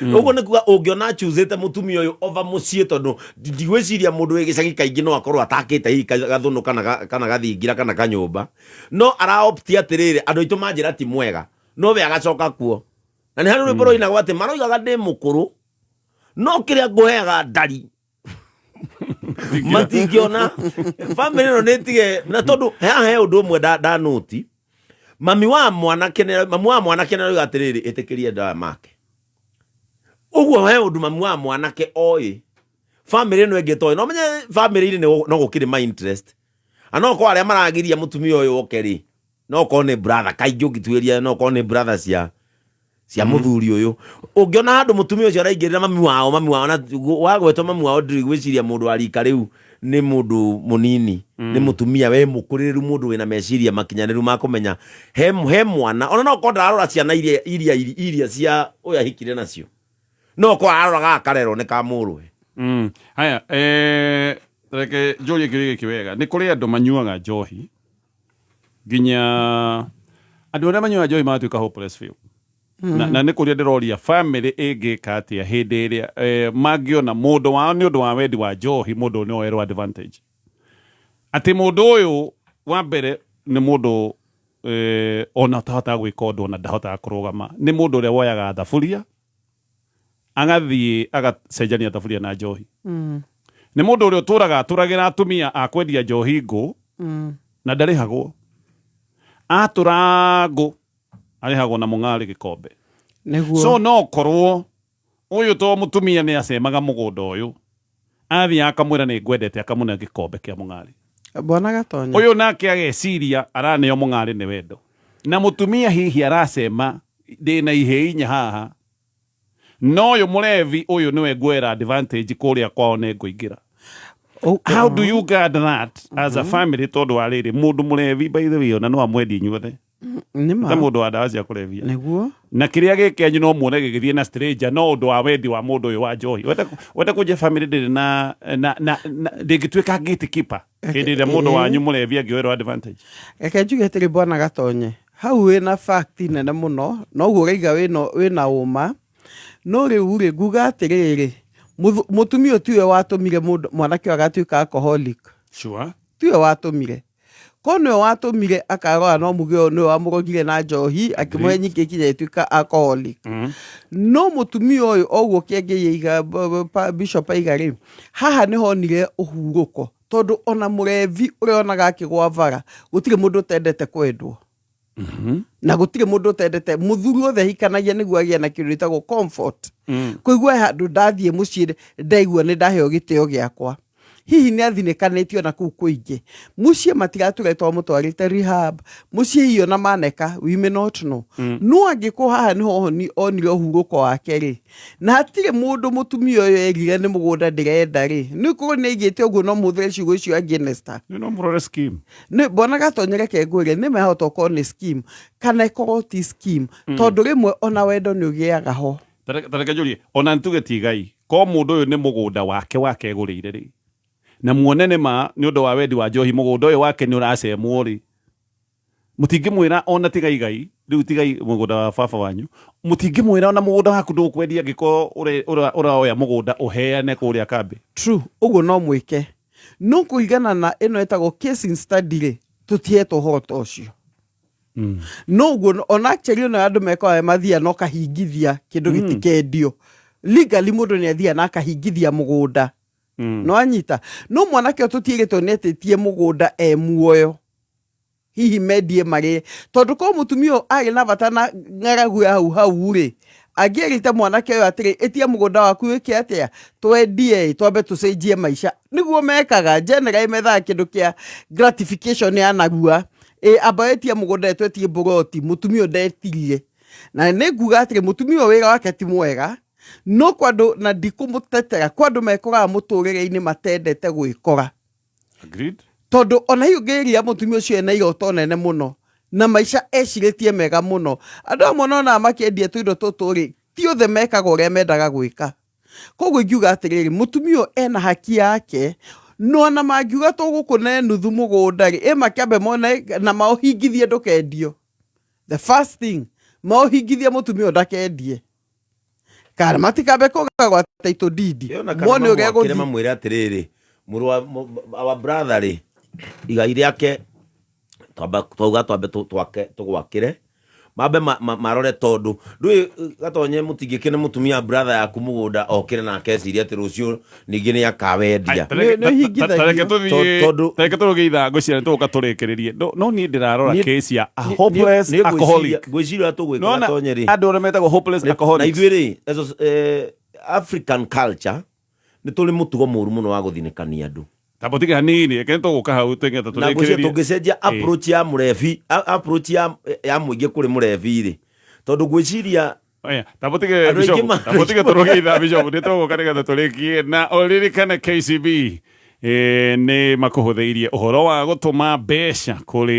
Ũguo nĩ kuga ũngĩona choosete mutumia ũyũ over mũciĩ tondũ ndigwĩciria mũndũ wĩ gĩcagi kaingĩ no akorwo atakĩte hihi gathũnũ kana gathingira kana kanyũmba, no araopti atĩrĩrĩ andũ aitũ manjĩra ti mwega no we agacoka kuo. Na nĩ harĩ rwĩmbo rũinagwo atĩ maroigaga ndĩ mũkũrũ no kĩrĩa ngũheaga ndari matingĩona. Family ĩno nĩ ĩtige na tondũ he ũndũ ũmwe ndanoti mamu wa mwanake nĩroiga atĩrĩrĩ ĩtĩkĩrie ndawa make. Uguo he ũndũ mamu wa mwanake oĩ family ĩno ĩngĩ toĩ no menye family-inĩ no gũkĩrĩ my interest. Ano ko arĩa maragiria mutumia ũyũ oke rĩ, no ko nĩ brother kaingĩ ũngĩtuĩria no ko nĩ brother cia Muthuri ũyũ. Ũngĩona handũ mutumia ũcio araingĩrĩra mami wao na wagwetwo mami wao ndĩgwĩciria mũndũ wa rika rĩu nĩ mũndũ mũnini, nĩ mutumia we mũkũrĩrĩru mũndũ wĩna meciria makinyanĩru ma kũmenya he mwana ona no ko ndararora ciana iria cia ũyũ ahikire nacio, no ko aroraga akarerwo nĩ kamũrwe. Haya reke njorie kĩrĩa gĩkĩ wega. Nĩ kũrĩ andũ manyuaga njohi nginya andũ arĩa manyuaga njohi magatuĩka hopeless biũ. Na nĩ kũrĩa ndĩroria family ĩngĩka atĩa hĩndĩ ĩrĩa mangĩona mũndũ wao nĩ ũndũ wa wendi wa njohi mũndũ nĩ oerwo advantage. Atĩ mũndũ ũyũ wa mbere nĩ mũndũ ona ũtahotaga gwĩka ũndũ ona ndahotaga kũrũgama. Nĩ mũndũ ũrĩa woyaga thaburia agathiĩ agacenjania thaburia na njohi. Nĩ mũndũ ũrĩa atũragĩra atumia a kwendia njohi ngũ na ndarĩhagwo. Atũra ngũ arĩhagwo na mũng'arĩ gĩkombe. So no korwo ũyũ to mũtumia nĩ acemaga mũgũnda ũyũ athiĩ akamwĩra nĩ ngwendete akamũne gĩkombe kĩa mũng'arĩ. Bwana Gatonye ũyũ nake ageciria araneo mũng'arĩ nĩ wendo, na mũtumia hihi aracema ndĩna ihĩ inya haha, no ũyũ mũrevi ũyũ nĩwe ngwera advantage kũrĩa kwao nĩ ngũingĩra. How do you guard that as a family tondũ wa rĩrĩ mũndũ mũrevi by the way ona no amwendi inyuothe ta mũndũ wa ndawa cia kũrevia nĩguo na kĩrĩa gĩkenyu no muone gĩgĩthiĩ na stranger no ũndũ wa wendi wa mũndũ ũyũ wa njohi. Wete kũnje family ndĩrĩ na ndĩngĩtuĩka gatekeeper hĩndĩ ĩrĩa mũndũ wanyu mũrevi angĩoerwo advantage. Reke njuge atĩrĩ Bwana Gatonye, hau wĩna fact nene mũno noguo ũraiga wĩna ũma, no rĩu rĩ nguga atĩrĩrĩ mũtumia tiwe watũmire mwanake agatuĩka alcoholic. Sure. Tiwe watũmire kono yo watũmire akarora no muge nĩ wamũrogire na njohi akĩmũhe nyingĩ kinya ĩtuĩka alcoholic. No mũtumia ũyũ oguo kĩangĩiga Bishop aiga rĩ, haha nĩ honire ũhurũko tondu ona murevi uria onaga akigwa bara gutire mundu tendete kwendwo na gutire mundu tendete muthuri othe hikanagia niguo agia na kindu gitagwo comfort kuigua handu ndathie mucii ndaigua ni ndaheo giteo giakwa hihi ni athinikanitio na kuu kuingi mucii matigaturetwo mutwarite rehab mucii hiyo na maneka we may not know no angiko haha niho onire huruko wake ri na hatire mundu mutumia uyu erire ni mugunda ndirenda ri ni ko ni igite uguo no muthre ciugo icio aginesta ni no murore scheme ni bona gatonyere kengwire ni mehota ko ni scheme kana ko ti scheme tondu rimwe ona wendo ni ugiaga ho tareka julie ona ntuge tigai ko mundu uyu ni mugunda wake egurire ri na muonene ma ni undu wa wendi wa njohi mugunda uyu wake ni uracemwo ri mutingimwira ona tigai riu tigai mugunda wa baba wanyu mutingimwira ona mugunda waku ndukwendia ngiko uraoya mugunda uheane kuria kambi true uguo no mwike no kuigana na ino etagwo case study ri tutieto horo ucio no uguo ona actually no andu meko mathia no kahingithia kindu gitikendio legally mundu ni athia na kahingithia mugunda no anyita no mwanake otutiegetwo netetie mugunda muoyo hihi medie mari tondu ko mutumio ari na bata na ngaragu hau ri agierite mwanake yo atiri etie mugunda waku wiki atia twendie twambe tucenjie maisha niguo mekaga general metha kindu kia gratification ya nagua abaetie mugunda twetie buroti mutumio ndetirie na neguga atiri mutumio wira wake ti mwega no kwando na ndikumutetera kwando mekoraga muturire-ini matendete gwikora agreed tondu ona hiyo ngeria mutumia ucio ena iroto nene muno na maisha eciritie mega muno andu amwe nona makiendia tuindo tuturi ti othe mekaga uria mendaga gwika koguo ingiuga atiriri mutumia ena haki yake no na mangiuga tugukune nuthu mugunda ri makiambe mone na maohingithie ndukendio the first thing maohingithie mutumia ndakendie kana matikambe kogagwa taito didi mwone ugego kirema mwire atiriri muru wa brother ri igai riake twauga twambe tugwakire mambe marore tondu ndui gatonye mutingikine mutumia brother yaku mugunda okire na kesi ati rucio ningi ni akawendia tareke turugeitha ngwiciria tuka turikiririe no ni ndirarora kesi ya a hopeless alcoholic ngwiciria tugwika gatonyeri andu ore metagwo hopeless alcoholic na ithuiri African culture ni tuli mutugo muru muno wa guthinikania andu tabotige hanini ekene tuguka hau tengeta turikiririe na tungicenjia approach ya murevi approach ya muingi kuri murevi ri tondu ngwiciria tabotige turugeitha bishop ni tuguka nigeta turikie na oririkane KCB ni makuhutheirie uhoro wa gutuma mbeca kuri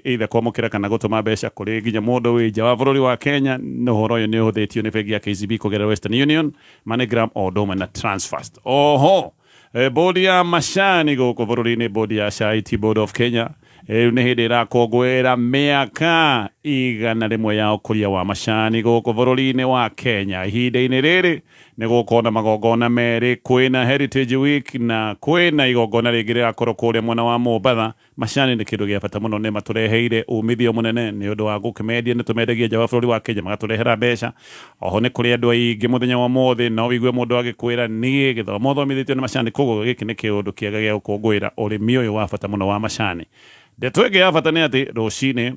either kwamukira kana gutuma mbeca kuri nginya mundu wi nja wa bururi wa Kenya no uhoro uyu ni uhuthitio ni bengi ya KCB kugera Western Union MoneyGram o doma na Transfast oho bodi ya mashani guku bururi-ini bodi ya Charity Board of Kenya ni hindi irakongwira miaka 100 ya ukuria wa mashani guku bururi-ini wa Kenya ihinda-ini riri ni gukona magongona meri kwina Heritage Week na kwina igongona ringi rirakorwo kuria mwena wa Mombatha mashani ni kindu gia bata muno ni matureheire umithio munene ni undu wa gukimendia ni tumendagia nja wa bururi wa Kenya magaturehera mbeca oho ni kuri andu aingi muthenya wa mothi no wigue mundu agikwira ni githomo thomithitio ni mashani koguo giki ni kiundu kiega gia gukungwira urimi uyu wa bata muno wa mashani ndeto ege ya bata ni ati rucini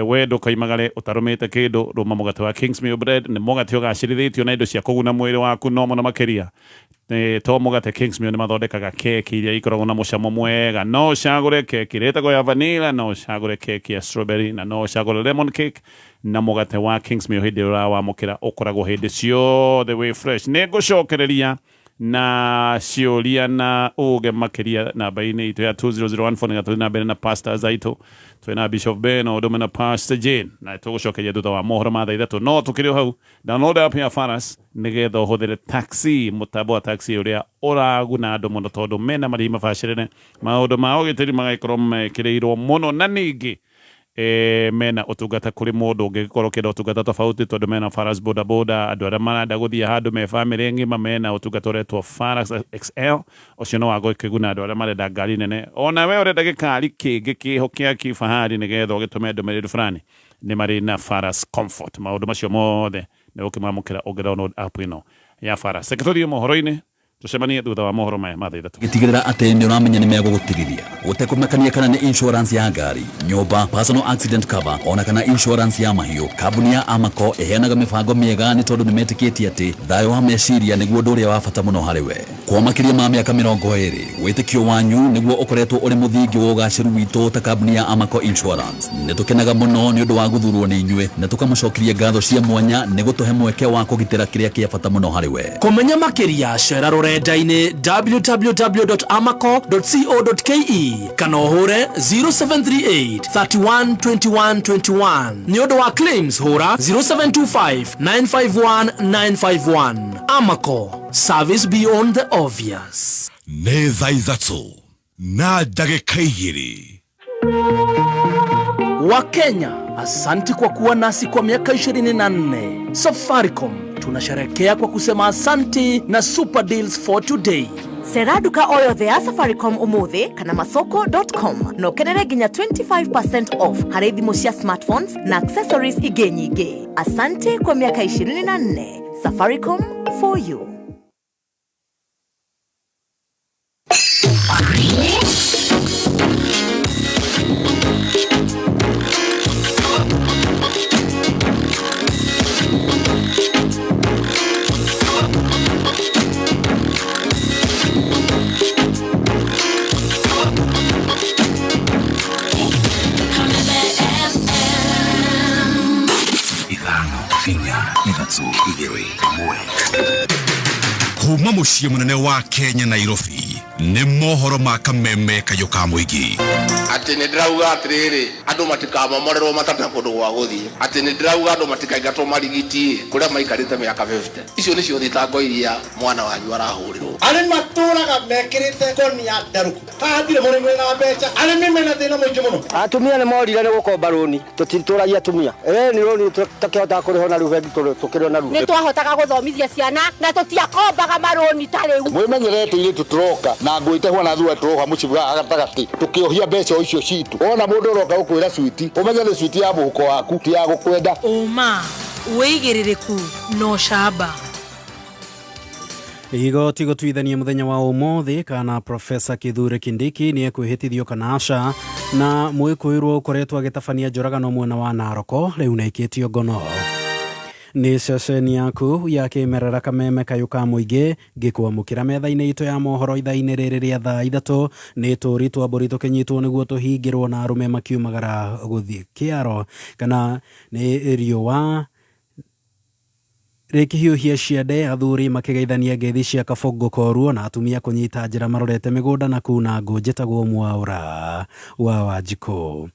wendo kaimagare utarumite kindu ruma mugate wa Kingsmill bread ni mugate ugacirithitio na indo cia kuguna mwiri waku no muno makiria to mugate Kingsmill ni mathondekaga keki iria ikoragwo na mucamo mwega no cagure keki retagwo ya vanilla no cagure keki ya strawberry na no cagure lemon cake na mugate wa Kingsmill hindi urawamukira ukoragwo hindi ciothe wi fresh ni ngucokereria na ciuria na uge makiria namba-ini itu ya 20014 nigaturi na mbere na Pastor Zaito twina Bishop Ben o dome na Pastor Jane na tugucokeria thutha wa mohoro ma thaa ithatu no tukiri hau download app ya Faras nigetha uhuthire taxi mutambo wa taxi uria uraguna andu muno tondu mena marĩhi mabacĩrĩre maundu ma ũgitĩri magaikorwo mekĩrĩirwo muno na ningĩ mena utungata kuri mundu ungikorwo kenda utungata tofauti tondu mena Faras boda boda andu aria marenda guthia handu me family ngima mena utungata uretwo Faras XL ucio no wago ikiguna andu aria marenda ngari nene ona we urenda gikari kingi kiho kia kifahari nigetha ugitume ndumiriri fulani ni mari na Faras Comfort maundu macio mothe ni ukimamukira ungi download app ino ya Faras sekretari mohoro-ini tucemanie thutha wa mohoro maya mathaa 3 gitigirira ati ni uramenya ni megugutigiria gutekumekania kana ni insurance ya ngari nyumba personal accident cover ona kana insurance ya mahiu kambuni ya Amaco iheanaga mibango miega ni tondu nimetikitie ati thayo wa meciria niguo nduria wa bata muno hariwe kwa makiria ma miaka 20 witikio wanyu niguo ukoretwo uri muthingi wa ugaciru witu ta kambuni ya Amaco Insurance nitukenaga muno ni undu wa guthurwo ni inyue na tukamucokiria ngatho cia mwanya ni gutuhe mweke wa kugitira kiria kia bata muno hariwe kumenya makiria cera rurenda-ini www.amaco.co.ke kana uhure 0738 31 21 21 ni undu wa claims hura 0725 951 951 Amaco, service beyond the obvious. Nĩ thaa ithatũ na ndagĩka 2. Wakenya, asanti kwa kuwa nasi kwa miaka 24. Safaricom tunasherehekea kwa kusema asanti na super deals for today. Cera duka o yothe ya Safaricom umuthi kana masoko.com no kenere nginya 25% off harĩ thimũ cia smartphones na accessories ingĩ nyingĩ. Asante kwa miaka 24. Safaricom for you. Kuma muciĩ munene wa Kenya Nairobi nĩ mohoro ma kameme kayo ka mũingĩ ati nĩ ndirauga atiriri andu matikamomorerwo matata kundu gwa guthii ati nĩ ndirauga andu matikaingatwo marigiti kuria maikarite miaka 50 icio nicio thitango iria mwana wanyu arahurirwo ari maturaga mekirite konia ndaruku hathire muri mwena mbeca ari mimena thina muingi muno atumia ni morire ni gukomba roni tutituragia atumia ni roni tukihota kuriho na ruvengi tukirwo na ruve ni twahotaga guthomithia ciana na tutiakombaga maroni tariu mwimenyerete ile tutroka na nguite hwana thuwa turoha mucibuga agatagati tukiohia mbeca icio citu ona mundu uroka gukwira switi umenye ni switi ya muhuko waku ti ya gukwenda uma wigiririku no shaba igoti gũtuithania mũthenya wa ũmũthĩ kana Profesa Kithure Kindiki nĩ ekwĩhĩtithio kana aca na mwĩkũĩrwo ũkoretwo agĩtabania njũragano mwena wa Naroko rĩu nĩ aikĩtio ngono nĩ ceceni yaku ya kimerera kameme kayo ka mũingĩ ngĩkwamũkĩra metha-inĩ itũ ya mohoro ithaa-inĩ rĩrĩ rĩa thaa 3 nĩ tũritwa mbũri tũkĩnyitwo nĩguo tũhingĩrwo na arũme makiumagara gũthiĩ kĩaro kana nĩ riũa rĩkĩhiũhia ciande athuri makĩgeithania ngeithi cia kabongo koruo na atumia kũnyita njĩra marorete mĩgũnda na kuna ngũ njĩtagwo mwaũra wa Wanjikũ.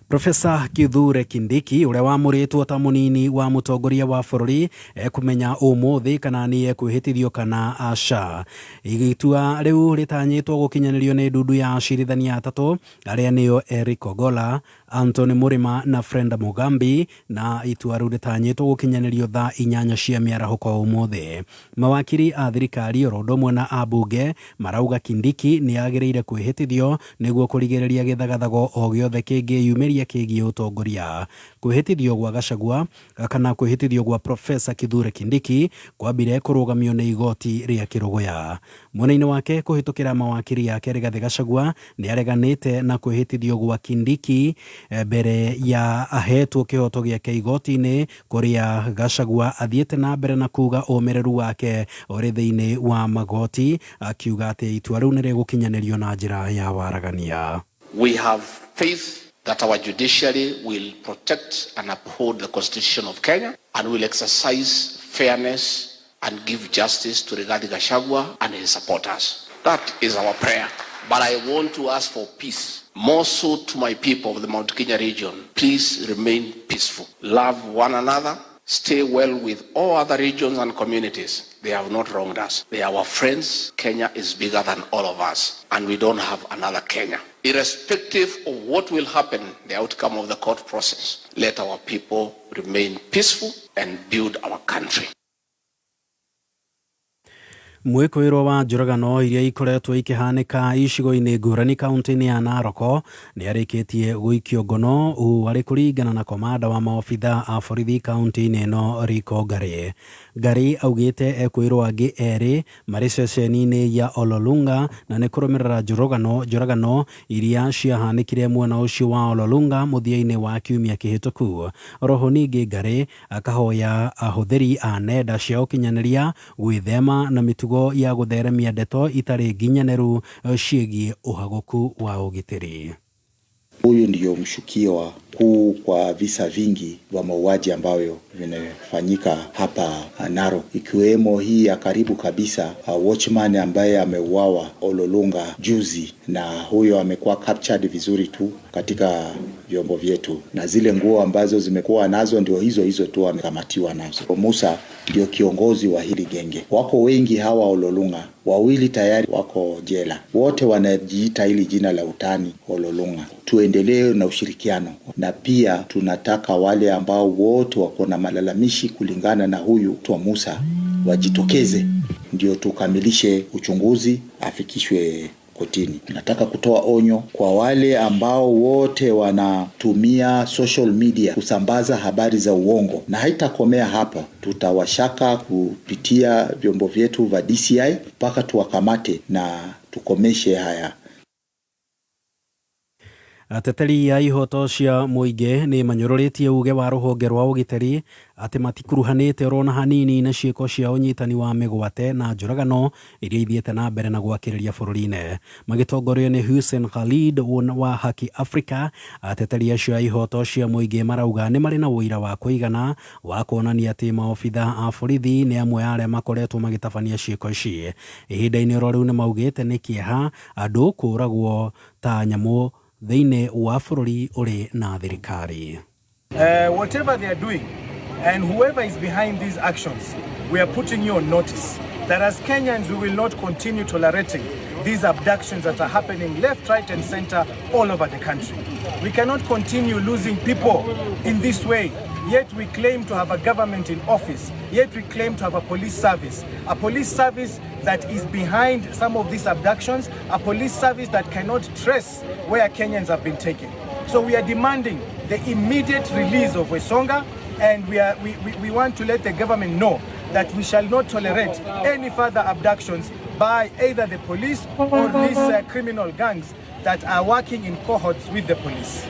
Profesa Kithure Kindiki ũrĩa wamũrĩtwo ta mũnini wa mũtongoria wa bũrũri ekumenya ũmũthĩ kana nĩ ekwĩhĩtithio kana aca. Igitua rĩu rĩtanyĩtwo gũkinyanĩrio nĩ ndundu ya acirithania atatũ arĩa nĩo Eric Ogolla, Anthony Mũrĩma na Frenda Mugambi, na itua rĩu rĩtanyĩtwo gũkinyanĩrio thaa 8 cia mĩarahũko ũmũthĩ. Mawakiri a thirikari oro ũndũ ũmwe na ambunge marauga Kindiki nĩ agĩrĩire kwĩhĩtithio nĩguo kũrigĩrĩria gĩthagathago o gĩothe kĩngĩyumĩria kĩgiĩ ũtongoria. Kwĩhĩtithio gwa Gachagua kana kwĩhĩtithio gwa Profesa Kithure Kindiki kwambire kũrũgamio nĩ igoti rĩa Kĩrũgũya. Mwena-inĩ wake kũhĩtũkĩra mawakiri yake Rigathĩ Gachagua nĩ areganĩte na kwĩhĩtithio gwa Kindiki mbere ya ahetwo kĩhoto gĩake igoti-inĩ, kũrĩa Gachagua athiĩte na mbere na kuga ũmĩrĩru wake ũrĩ thĩinĩ wa magoti, akiuga atĩ itua rĩu nĩ rĩgũkinyanĩrio na njĩra ya waragania. We have faith that our judiciary will protect and uphold the Constitution of Kenya and will exercise fairness and give justice to Rigathĩ Gachagua and his supporters. That is our prayer. But I want to ask for peace, more so to my people of the Mount Kenya region. Please remain peaceful. Love one another. Stay well with all other regions and communities. They have not wronged us. They are our friends. Kenya is bigger than all of us. And we don't have another Kenya. Irrespective of what will happen, the outcome of the court process, let our people remain peaceful and build our country. Mwĩkũĩrwo wa njũragano iria ikoretwo ikihanĩka icigo-inĩ ngũrani kaunti-inĩ ya Naroko nĩarĩkĩtie gũikio ngono arĩ kũringana na komanda wa maobitha a borithi kaunti-inĩ ĩno Rico Ngari. Ngari augĩte ekwĩrwo angĩ erĩ marĩ ceceni-inĩ ya Ololunga na nĩ kũrũmĩrĩra njũragano iria ciahanĩkire mwena ũcio wa Ololunga mũthia-inĩ wa kiumia kĩhĩtũku. Oroho ningĩ Ngari akahoya ahũthĩri a nenda cia ũkinyanĩria gwĩthema na mĩtugo ya gũtheremia ndeto itarĩ nginyanĩru ciĩgiĩ ũhagũku wa ũgitĩri. Huyu ndio mshukiwa kuu kwa visa vingi vya mauaji ambayo vinafanyika hapa Narok, ikiwemo hii ya karibu kabisa watchman ambaye ameuawa Ololunga juzi, na huyo amekuwa captured vizuri tu katika vyombo vyetu, na zile nguo ambazo zimekuwa nazo ndio hizo tu amekamatiwa nazo. Musa ndio kiongozi wa hili genge. Wako wengi hawa Ololunga, 2 tayari wako jela. Wote wanajiita hili jina la utani Ololunga. Tuendelee na ushirikiano, na pia tunataka wale ambao wote wako na malalamishi kulingana na huyu Twa Musa wajitokeze, ndio tukamilishe uchunguzi, afikishwe kotini. Nataka kutoa onyo kwa wale ambao wote wanatumia social media kusambaza habari za uongo, na haitakomea hapa. Tutawashaka kupitia vyombo vyetu vya DCI mpaka tuwakamate na tukomeshe haya. Ateteri ya ihoto cia mũingĩ nĩ manyũrũrĩtie uge wa rũhonge rwa ũgitĩri atĩ matikuruhanĩte orona hanini na ciĩko cia ũnyitani wa mĩgwate na njũragano iria ithiĩte na mbere na gwakĩrĩria bũrũri-inĩ. Magĩtongorio nĩ Hussein Khalid wa Haki Africa, ateteri acio a ihoto cia mũingĩ marauga nĩ marĩ na ũira wa kũigana wa kuonania atĩ maobitha a borithi nĩ amwe arĩa makoretwo magĩtabania ciĩko ici. Ihinda-inĩ oro rĩu nĩ maugĩte nĩ kĩeha andũ kũragwo ta nyamũ thĩinĩ wa bũrũri ũrĩ na thirikari. Whatever they are doing and whoever is behind these actions, we are putting you on notice that as Kenyans we will not continue tolerating these abductions that are happening left, right and center all over the country. We cannot continue losing people in this way. Yet we claim to have a government in office. Yet we claim to have a police service that is behind some of these abductions, a police service that cannot trace where Kenyans have been taken. So we are demanding the immediate release of Wesonga, and we want to let the government know that we shall not tolerate any further abductions by either the police or these criminal gangs that are working in cohorts with the police.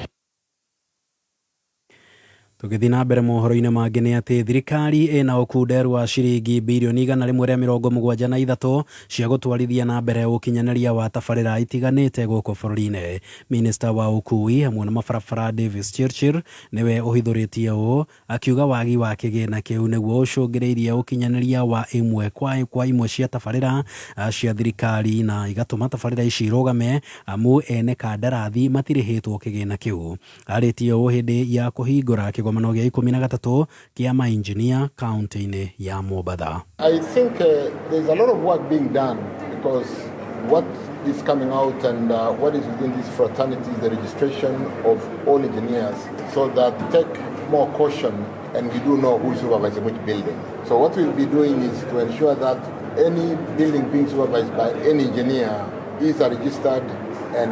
Tũgĩthiĩ na mbere mohoro-inĩ mangĩ nĩ atĩ thirikari ĩna ũkunderu wa ciringi birioni 173 cia gũtwarithia na mbere ũkinyanĩria wa tabarĩra itiganĩte gũkũ bũrũri-inĩ. Minista wa ũkui hamwe na mabarabara Davis Chirchir nĩwe ũhithũrĩtie ũũ, akiuga wagi wa kĩgĩna kĩu nĩguo ũcũngĩrĩirie ũkinyanĩria wa ĩmwe kwa ĩmwe cia tabarĩra cia thirikari na igatũma tabarĩra ici irũgame amu ene kandarathi matirĩhĩtwo kĩgĩna kĩu. Arĩtie ũũ hĩndĩ ya kũhingũra kĩgomano gĩa 13 kĩa mainjinia kaunti-inĩ ya Mombatha. I think there's a lot of work being done, because what is coming out and what is within this fraternity is the registration of all engineers, so that take more caution and we do know who is supervising which building. So what we'll be doing is to ensure that any building being supervised by any engineer is registered and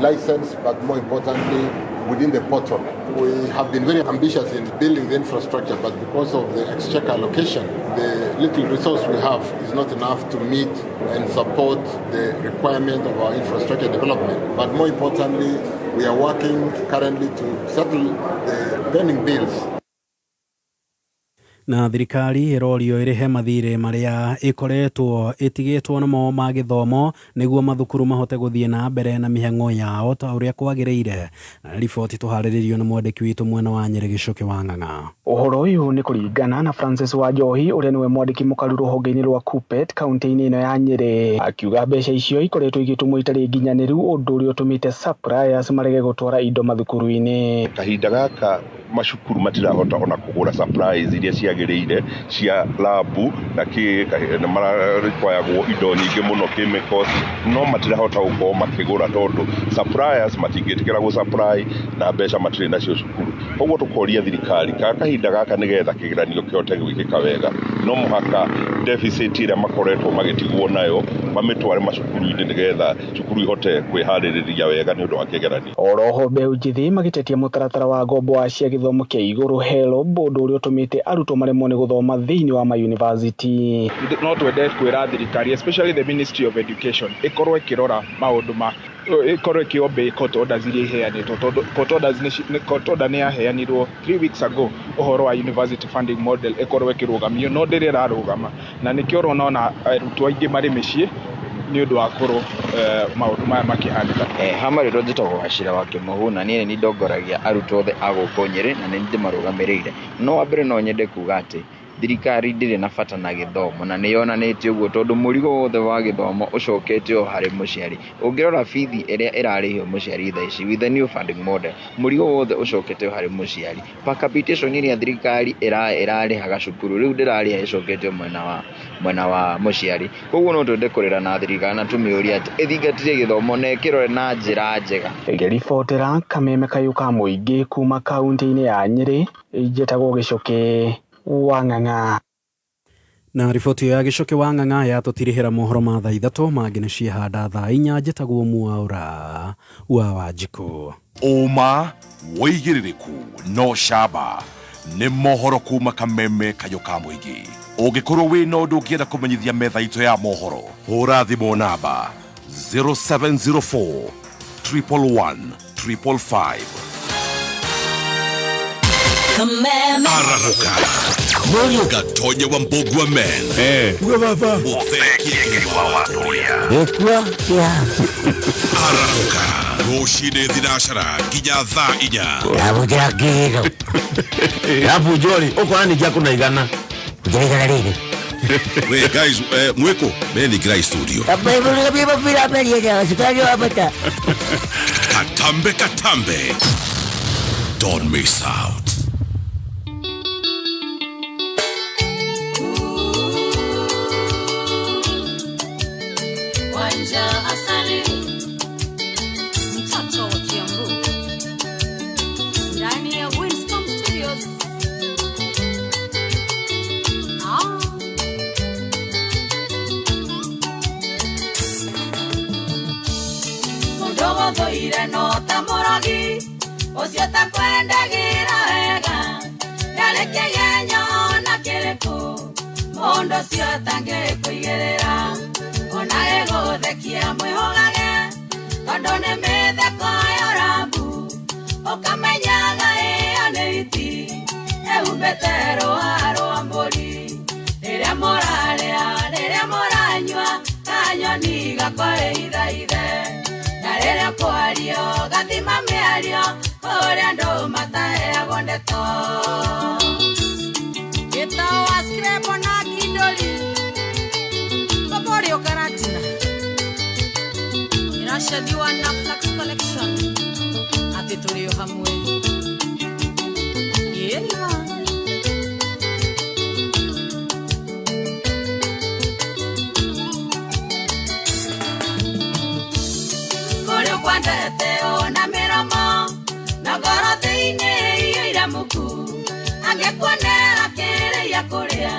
licensed, but more importantly within the portal. We have been very ambitious in building the infrastructure, but because of the exchequer allocation, the little resource we have is not enough to meet and support the requirement of our infrastructure development. But more importantly, we are working currently to settle the pending bills. Na thirikari ĩrorio ĩrĩhe mathirĩ marĩa ĩkoretwo ĩtigĩtwo namo ma gĩthomo nĩguo mathukuru mahote gũthiĩ na mbere na mĩhang'o yao ta ũrĩa kwagĩrĩire. Na riboti tũharĩrĩrio na mwandĩki witũ mwena wa Njire Gĩcũki wa Ng'ang'a. Ũhoro ũyũ nĩ kũringana na Francis Wanjohi ũrĩa nĩwe mwandĩki mũkaru rũhonge-inĩ rwa KUPPET kaunti-inĩ ĩno ya Njire, akiuga mbeca icio ikoretwo igĩtũmwo itarĩ nginyanĩru, ũndũ ũrĩa ũtũmĩte suppliers marege gũtwara indo mathukuru-inĩ. Kahinda gaka mashukuru matirahota ona kugura supplies iria ciagiriire cia labu na mararequiragwo indo nyingi muno chemicals no matirahota gukorwo makigura tondu suppliers matingitikira gu supply na mbeca matire nacio cukuru koguo tukoria thirikari kahinda gaka nigetha kigeranio kiote gwikika wega no muhaka deficit ira makoretwo magitigwo nayo mamitware macukuru-ini nigetha cukuru ihote kwihaririria wega ni undu wa kigeranio. Oroho mbeũ njithi magitetia mutaratara wa ngombo wa cia githomo kia iguru HELB undu uria utumite arutwo maremwo ni guthoma thiini wa mayunivasiti. No twende kwira thirikari especially the Ministry of Education ikorwo ikirora maundu ma ikorwo ikiombe court orders iria iheanitwo tondu court order ni yaheanirwo 3 weeks ago uhoro wa university funding model ikorwo ikirugamio no ndiri irarugama na nikio urona arutwo aingi mari micii ni undu wa kuru maundu maya makihanĩka. Hama rĩrwo njĩtagwo Gacira wa Kĩmũhũ na niĩ nĩ ndongoragia arutwo othe a gũkũ Njĩrĩ na nĩ ndĩmarũgamĩrĩire. No wa mbere no nyende kuga atĩ thirikari ndĩrĩ na bata na gĩthomo na nĩyonanĩtie ũguo tondu mũrigo wothe wa gĩthomo ũcokete o harĩ mũciari. Ũngĩrora bithi ĩrĩa ĩrarĩhio mũciari thaa ici with the new funding model mũrigo wothe ũcokete o harĩ mũciari. Per capitation ĩrĩa thirikari ĩrarĩhaga cukuru rĩu ndĩrarĩha ĩcokete mwena wa mũciari. Koguo no twende kũrĩra na thirikari na tũmĩũria atĩ ĩthingatithie gĩthomo na ĩkĩrore na njĩra njega. Ngĩribotera Kameme Kayũ ka mũingĩ kuma kaunti-inĩ ya Njĩrĩ njĩtagwo Gĩcũkĩ wa Ng'ang'a. Na riboti ya Gĩcũkĩ wa Ng'ang'a yatũtirihĩra mohoro ma thaa 3 mangĩ nĩ ciahanda thaa 4 njĩtagwo Mwaũra wa Wanjikũ. Ũma wĩigĩrĩrĩku no camba nĩ mohoro kuma Kameme Kayũ ka mũingĩ. Ũngĩkorwo wĩ na ũndũ ũngĩenda kũmenyithia metha itũ ya mohoro hũra thimũ namba 0704 111 555. Arahuka Moyoga Tonya wa Mbogwa Men. Uwe baba Mutheki wa Waturia Ekwa ya Arahuka Roshine Dinashara Nginya thaa 4. Yabugira gero Yabu Jori okorani jako na igana Kujega rege. Wait guys, mweko meni gira studio. Katambe don't miss out. Wanja asali mtoto wa Kiambu ndani ya Wisdom Studios. Mudogo doire no tamorogi ocio takwendagira wega ndareke genyo na kireko mondo cio tange kuigerera ona ego thekia mwihogage tondo nĩ mĩtheko ya rambu ũkamenyaga ĩyo nĩ iti ehumbĩte rũa rwa mbũri rĩrĩa mũrarĩa rĩrĩa mũranyua kanyoni gakore ithaithe na rĩrĩa kwario gathima mĩario ũrĩa andũ mataheagwo ndeto gĩtawa skrebo na kidoli Boborio Karatina inashadiwa na Flax Collection ati tulio hamwe yeliwa Kore kwandete ona miromo na goro thĩinĩ iyo iramuku angekuonera kĩrĩa ya kũrĩa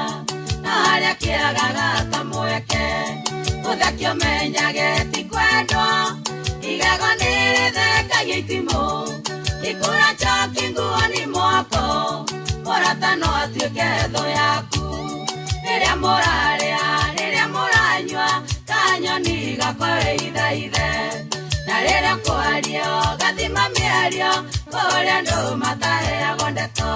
na harĩa kĩagaga kamweke uthakio menyage ti kwendwo igego nĩrĩthekagia itimũ ikũra choki nguoni mwako mũrata no atuĩke thũ yaku rĩrĩa mũrarĩa rĩrĩa mũranyua kanyoni gakore ithaithe na rĩrĩa kwario gathima mĩario kũrĩa andũ mataheagwo ndeto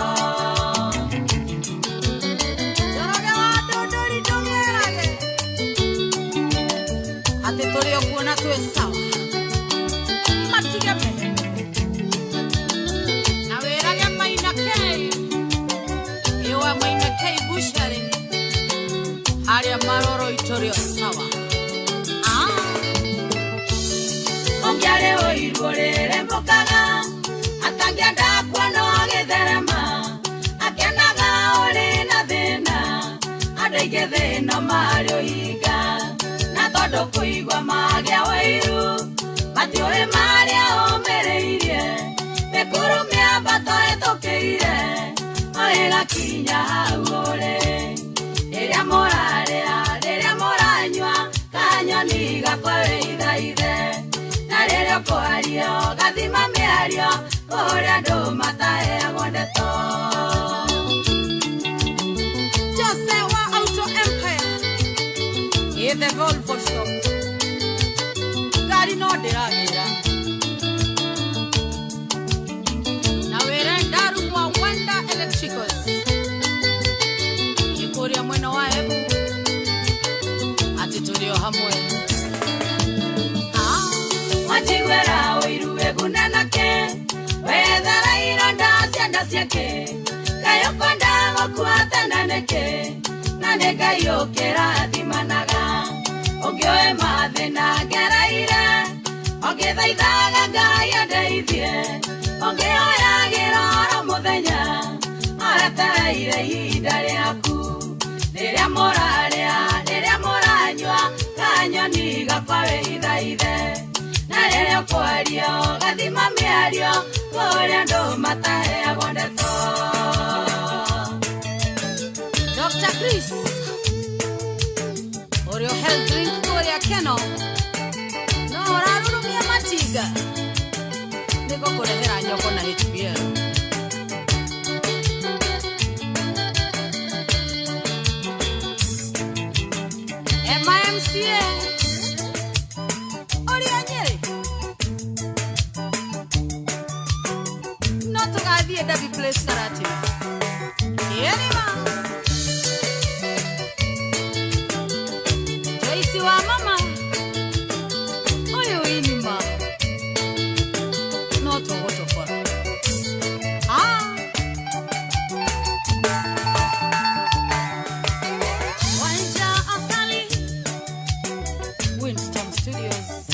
Tulio kuona tuwe sawa Matige mehe Na werage maina kei Iwa maina kei bushari Haria maroro itorio sawa Ongiare o irurere mbokaga Atangia ndakwa no githerema iga na todo kuigwa magia wairu matiore maria omereirie mekuru miamba toetokeire oiga kinya haure iria moranywa kanyoni gakore ithaithe na riria kwario gathima miario kuria andu mataheagwo ndeto Jose wa Auto Empire the Volvo shop gari no ndiragira na wera ndaru kwa Wanda Electricals ikuria mwena wa Ebu ati tulio hamwe Wachigwera oiruwe gunanake wethara ironda cianda ciake kayokonda gokuatananeke na negayokera thimanaga ogioe mathina ngeraire ogithaithaga ngai andeithie ogioyagira oro muthenya aretereire ihinda riaku riria moranywa kanyoni gakwawe ithaithe na riria kwario gathima miario kuria andu mataheagwo ndeto Dr. Chris Orio health drink kuria keno no rarurumia matiga niko kurehera nyoko na HBL MMCA Orio Njire no tugathie Davi Place Karate Yerima Joyce wa mama Oyo inima no togoto kwa Wanja Asali Winston Studios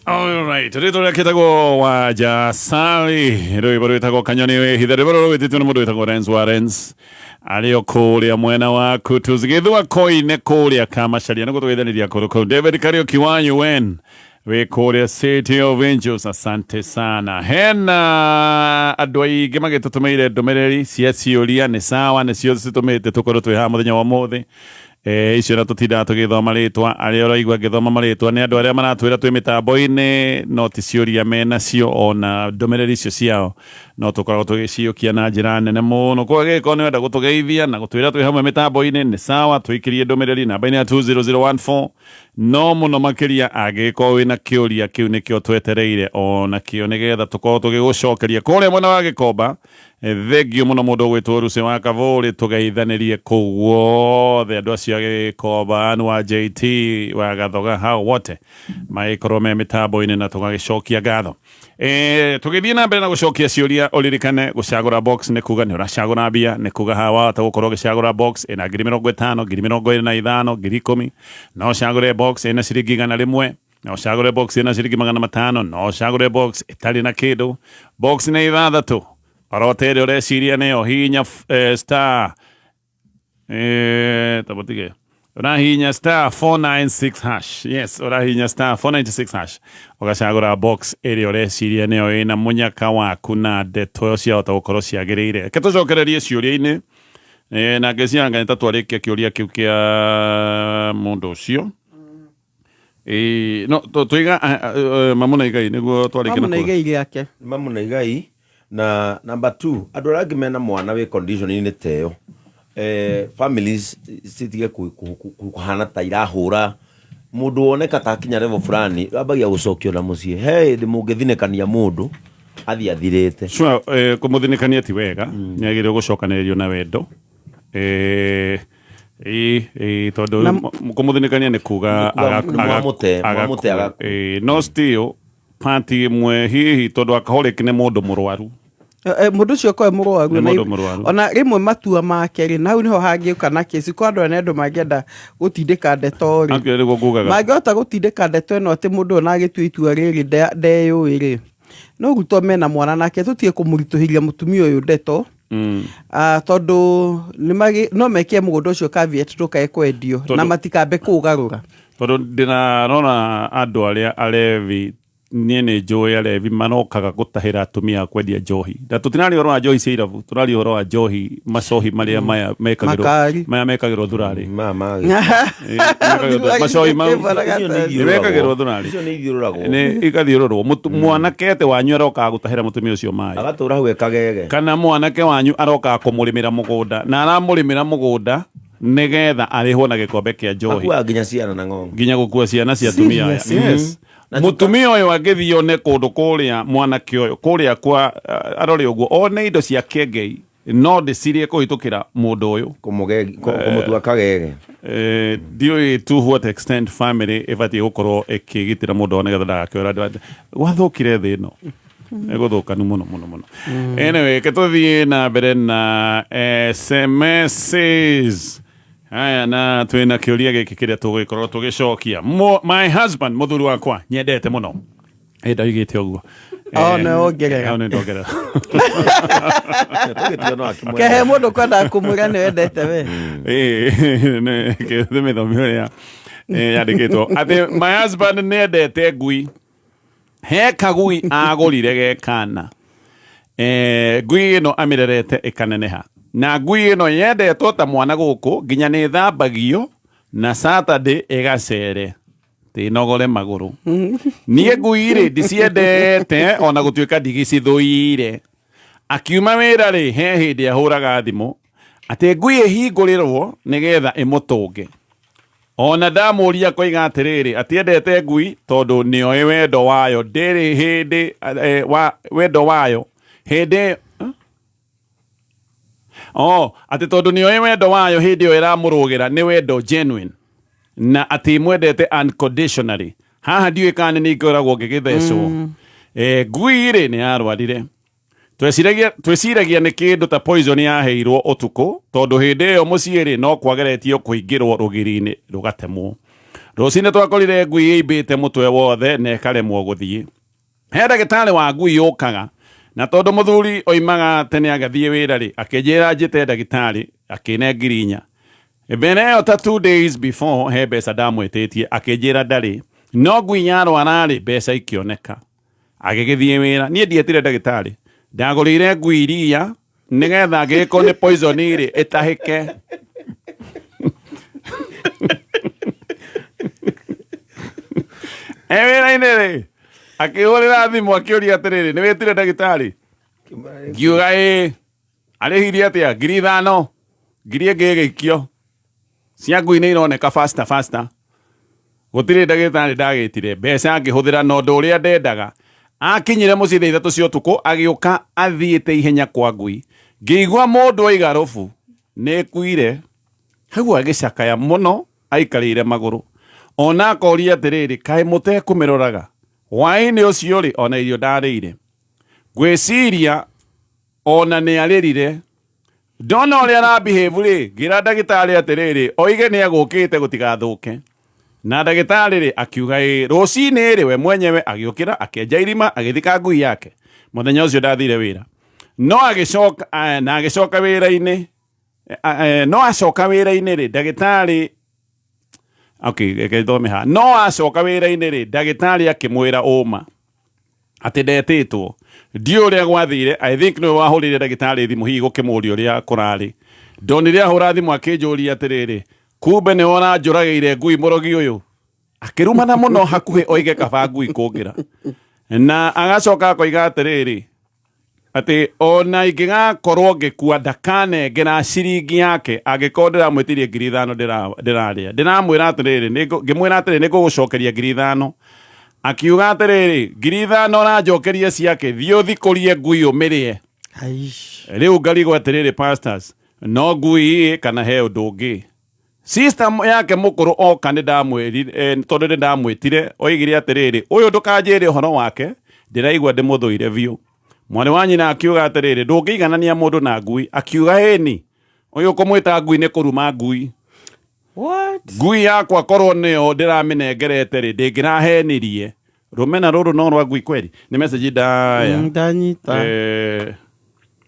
All right, rito rĩa kĩtagwo Wanja Sali rwĩmbo rwĩtagwo kanyoni wĩhithe rwĩmbo rwĩtĩtwo nĩ mũndũ wĩtagwo Renz Warrens arĩ o kũrĩa mwena wa Kutus gĩthua koine kũrĩa Kamacharia nĩguo tũgeithanĩria kũndũ kũu David Kariuki wa UN wĩ kũrĩa City of Angels asante sana hena andũ aingĩ magĩtũtũmĩire ndũmĩrĩri cia ciũria nĩ sawa nĩcio citũmĩte tũkorwo twĩ haha mũthenya wa ũmũthĩ icio na tutinda tugithoma ritwa aria uraigwa ngithoma maritwa ni andu aria maratwira twi mitambo-ini no ti ciuria menacio ona ndumiriri icio ciao no tukoragwo tugiciukia na njira nene muno kwa giko ni wenda gutugeithia na gutwira twi hamwe mitambo-ini ni sawa twikirie ndumiriri namba-ini ya 20014 no muno makiria agiko wina kiuria kiu nikio twetereire ona kio nigetha tukorwo tugigucokeria kuria mwena wa Gikomba thengio muno mundu gwitwo Rusi wa Kavuri tugeithanirie kuguothe andu acio Gikomba anu wa JT wa Gathoga hao wote maikorwo me mitambo-ini na tugagicokia ngatho tugithie na mbere na gucokia ciuria uririkane gucagura box ni kuga ni uracagura mbia ni kuga hawa atagukorwo gicagura box ina 50,000 25,000 10,000 no cagure box ina ciringi 100 no cagure box ina ciringi 500 no cagure box itari na kindu box ni 6 orotere ureciria niyo hinya star tabotige urahinya star 496 hash yes urahinya star 496 hash ugacagura box iri ureciria niyo ina munyaka waku na ndeto ciahota gukorwo ciagiriire ketucokererie ciuria-ini na ngecianga nitatuarikia kiuria kiu kia mundu ucio no tuiga mamuna igai niguo twarike mamuna igai yake mamuna igai na number 2 andu arangi mena mwana we condition ni teo families sitige kuhana ta irahura mundu woneka ta kinya level fulani abagia gucokio na mucie hey ndimungithinekania mundu athi athirite sure kumuthinekania ti wega ni agire gucokanĩrĩrio na wendo tondu kumuthinekania ni kuga no still party imwe hihi tondu akahoreki ni mundu murwaru mundu cio ko murwaru ona rimwe matua make ri nau niho hangiuka na kesi kwa andu anendo mangienda gutindika ndeto ri mangiota gutindika ndeto no ati mundu ona agitua itua riri ndeyui ri no guto mena mwana nake tutie kumurituhiria mutumia uyu ndeto tondu no mekie mugunda ucio caveat tukae kwendio na matikambe kugarura tondu ndinarona andu aria alevi nie nä njå alevi manokaga gå tahä ra atumia kwendia njohi na tå tinari horo wa njohi cia irabu tå rari horo wa njohi macohi marä a maya mekagä rwo thurarä macohi mekagä rwo thurarä nä igathiå rå rwo mwanake atä wanyu arokaga gå tahä ra må tumia å cio maä kana mwanake wanyu arokaga kå må rä mä ra må gå nda na aramå rä mä ra må gå nda nä getha arä hwo na gä kombe kä a njohi nginya gå kua ciana cia atumia aya mutumia uyu agithio ne kundu kuria mwanake uyu kuria kwa arore uguo one indo cia kengei no ndicirie kuhitukira mundu uyu kumutua kagege dio to what extent family ibati gukorwo ikigitira mundu one getha ndagakiora wathukire thi no eguthukanu muno anyway ketuthie na mbere na SMSs aya na twina kiuria giki kiria tugikorwo tugicokia my husband muthuri wakwa nyendete muno ndaigite uguo no ongerera kehe mundu kwenda kumura ni wendete we kethe mithomio yandikitwo ati my husband nendete ngui he kagui agurire gekana ngui ino amirerete ikaneneha na ngui ino yendetwo ta mwana guku nginya ni thambagio na Saturday igacere tinogore maguru nie ngui ri ndiciendete ona gutuika ndigicithuire akiuma wira ri he hindi ahuraga thimu ati ngui ihingurirwo nigetha imutunge ona ndamuria koiga atiriri atiendete ngui tondu nioe wendo wayo ndiri hindi wendo wayo hindi ati tondu nioe wendo wayo hindi yo iramurugira ni wendo genuine na ati mwendete unconditionally haha ndiwe kana ni ngoragwo ngigithecwo ngui ri ni arwarire tweciragia ni kindu ta poison yaheirwo utuku tondu hindi yo muciiri no kwageretio kuingirwo rugiri-ini rugatemwo rucine twakorire ngui imbite mutwe wothe na ikaremwo guthii he ndagitari wa ngui yukaga na tondu muthuri oimaga tene agathie wira ri akinjira njite ndagitari akine ngirinya ebene ota 2 days before he besa ndamwititie akinjira ndari no ngui yarwara ri besa ikioneka agigithie wira nie ndietire ndagitari ndagurire ngui iria nigetha ngiko ni poison iri itahike ewira-ini ri akihurira thimu akiuria atiriri ni witire ndagitari ngiuga arihirie atia 5,000 ngiri ingi gikio cia ngui ni ironeka faster gutire ndagitari ndagitire mbeca ngihuthira no ndu uria ndendaga akinyire mucii thaa 3 cia utuku agiuka athiite ihenya kwa ngui ngiigua mundu oiga rubu ni kuire hau agicakaya muno aikarire maguru ona akoria atiriri kai mute kumiroraga waini ucio ri ona irio ndarire gwiciria ona ni aririre ndona uria arabehave ri ngira ndagitari atiriri oige ni agukite gutigathuke na ndagitari ri akiuga rucini ri we mwenyewe agiukira akienja irima agithika ngui yake muthenya ucio ndathire wira no agicoka wira-ini no acoka wira-ini ri ndagitari no acoka wira-ini ri ndagitari akimwira uma ati ndetitwo ndio uria gwathire I think no wahurire ndagitari thimu hihi gukimuria uria kurari ndonire ahura thimu akinjuria atiriri kumbe ni ona njuragire ngui murogi uyu akirumana muno hakuhi oige kaba ngui kungira na agacoka akoiga atiriri ati ona ingigakorwo ngikua ndakanengera ciringi yake angikorwo ndiramwitirie 5,000 ndiraria ndiramwira atiriri ngimwira atiriri nigugucokeria 5,000 akiuga atiriri 5,000 oranjokeria ciake thio thikurie ngui umirie riu ngarigwo atiriri pastors no ngui kana he undu ungi system yake mukuru oka ni ndamwirire tondu ni ndamwitire oigire atiriri uyu ndukanjire uhoro wake ndiraigua ndimuthuire biu mwari wa nyina akiuga atiriri ndungiiganania mundu na ngui akiuga heni uyu kumwita ngui ni kuruma ngui ngui yakwa korwo niyo ndiraminengerete ri ndingirahenirie rumena ruru no rwa ngui kweli ni message ndaya ndanyita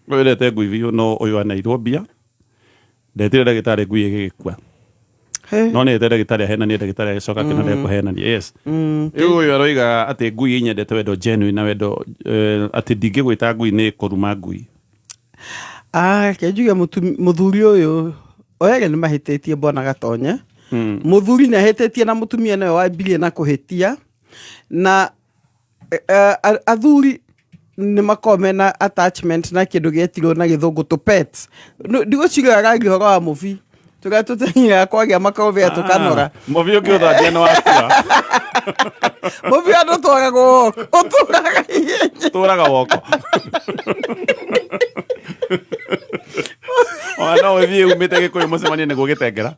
wele ngui vio no uyu ana Nairobi ndetire ndagitari ngui igikua no ni ndagitari hena ni ndagitari agicoka kina kuhena ni yes uyu aroiga ati ngui inyendete wendo genuine na wendo ati ndingigwita ngui ni kuruma ngui kenjuge muthuri uyu oyage ni mahitetie bona Gatonya muthuri ni ahitetie na mutumia nawe wambirie na kuhitia na athuri ni makome na attachment na kindu getirwo na githungu to pets ndigociga rangi horo wa muvi tugatutenya kwagia makovia tukanora muvi ukiuthambia no wakua muvi ando twaga woko turaga woko ona wevi umite gikuyu mucemanie niguo gitengera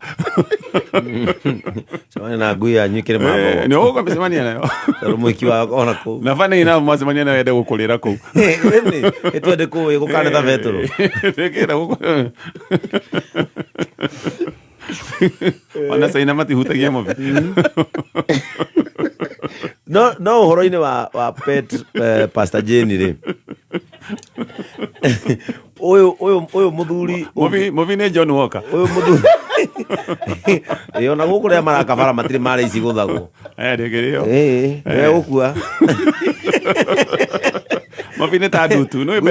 semania na ngui yanyu kire mambo ni ugo mucemanie nayo rumwiki wa ona ku na fani na mucemanie nayo ende gukurira ku ni etwende ku igukane ta vetro rekera guku ona saina matihutagia muvi no horo-ini wa pet Pastor Jane ri uyu muthuri muvi ni John Walker uyu muthuri ona guku ria marakabara matiri mari ici guthagwo ndegerio we gukua muvi ni tadutu no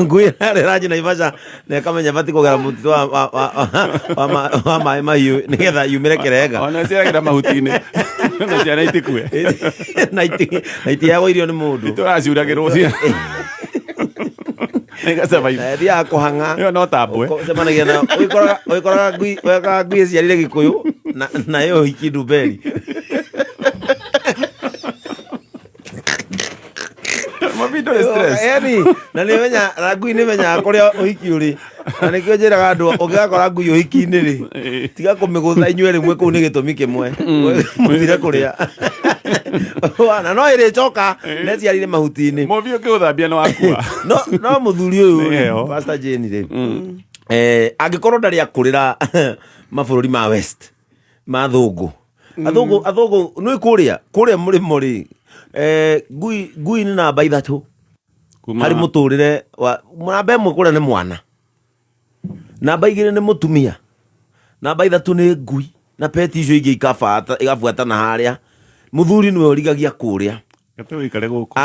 ngui raji na Ivasha na kamenya bati kugera mutito wa mai mahiu nigetha yumire kirega ona ciagira mahutini na ciana itikue naiti yago irio ni mundu turacuragirwo cia thia kuhanga yo no tabwe semanagia na uikoraga ngui ciarire Gikuyu na yo hiki Nduberi mabindo stress yani na ni menya ngui ni menya kuria uhiki uri na nikio njiraga andu ugakora ngui uhiki-ini ri tiga kumigutha inywe rimwe kuu ni gitumi kimwe muthire kuria na no iri coka neciarire mahuti-ini muvi ukiuthambia no wakua no muthuri uyu Pastor Jane ri angikorwo ndari akurira mabururi ma west ma thungu athungu no kuria murimo ri ngui ni namba 3 hari muturire wa namba 1 kuria ni mwana namba 2 ni mutumia namba 3 ni ngui na peti icio ingi igabuata na haria muthuri niwe urigagia kuria gatu ikare guku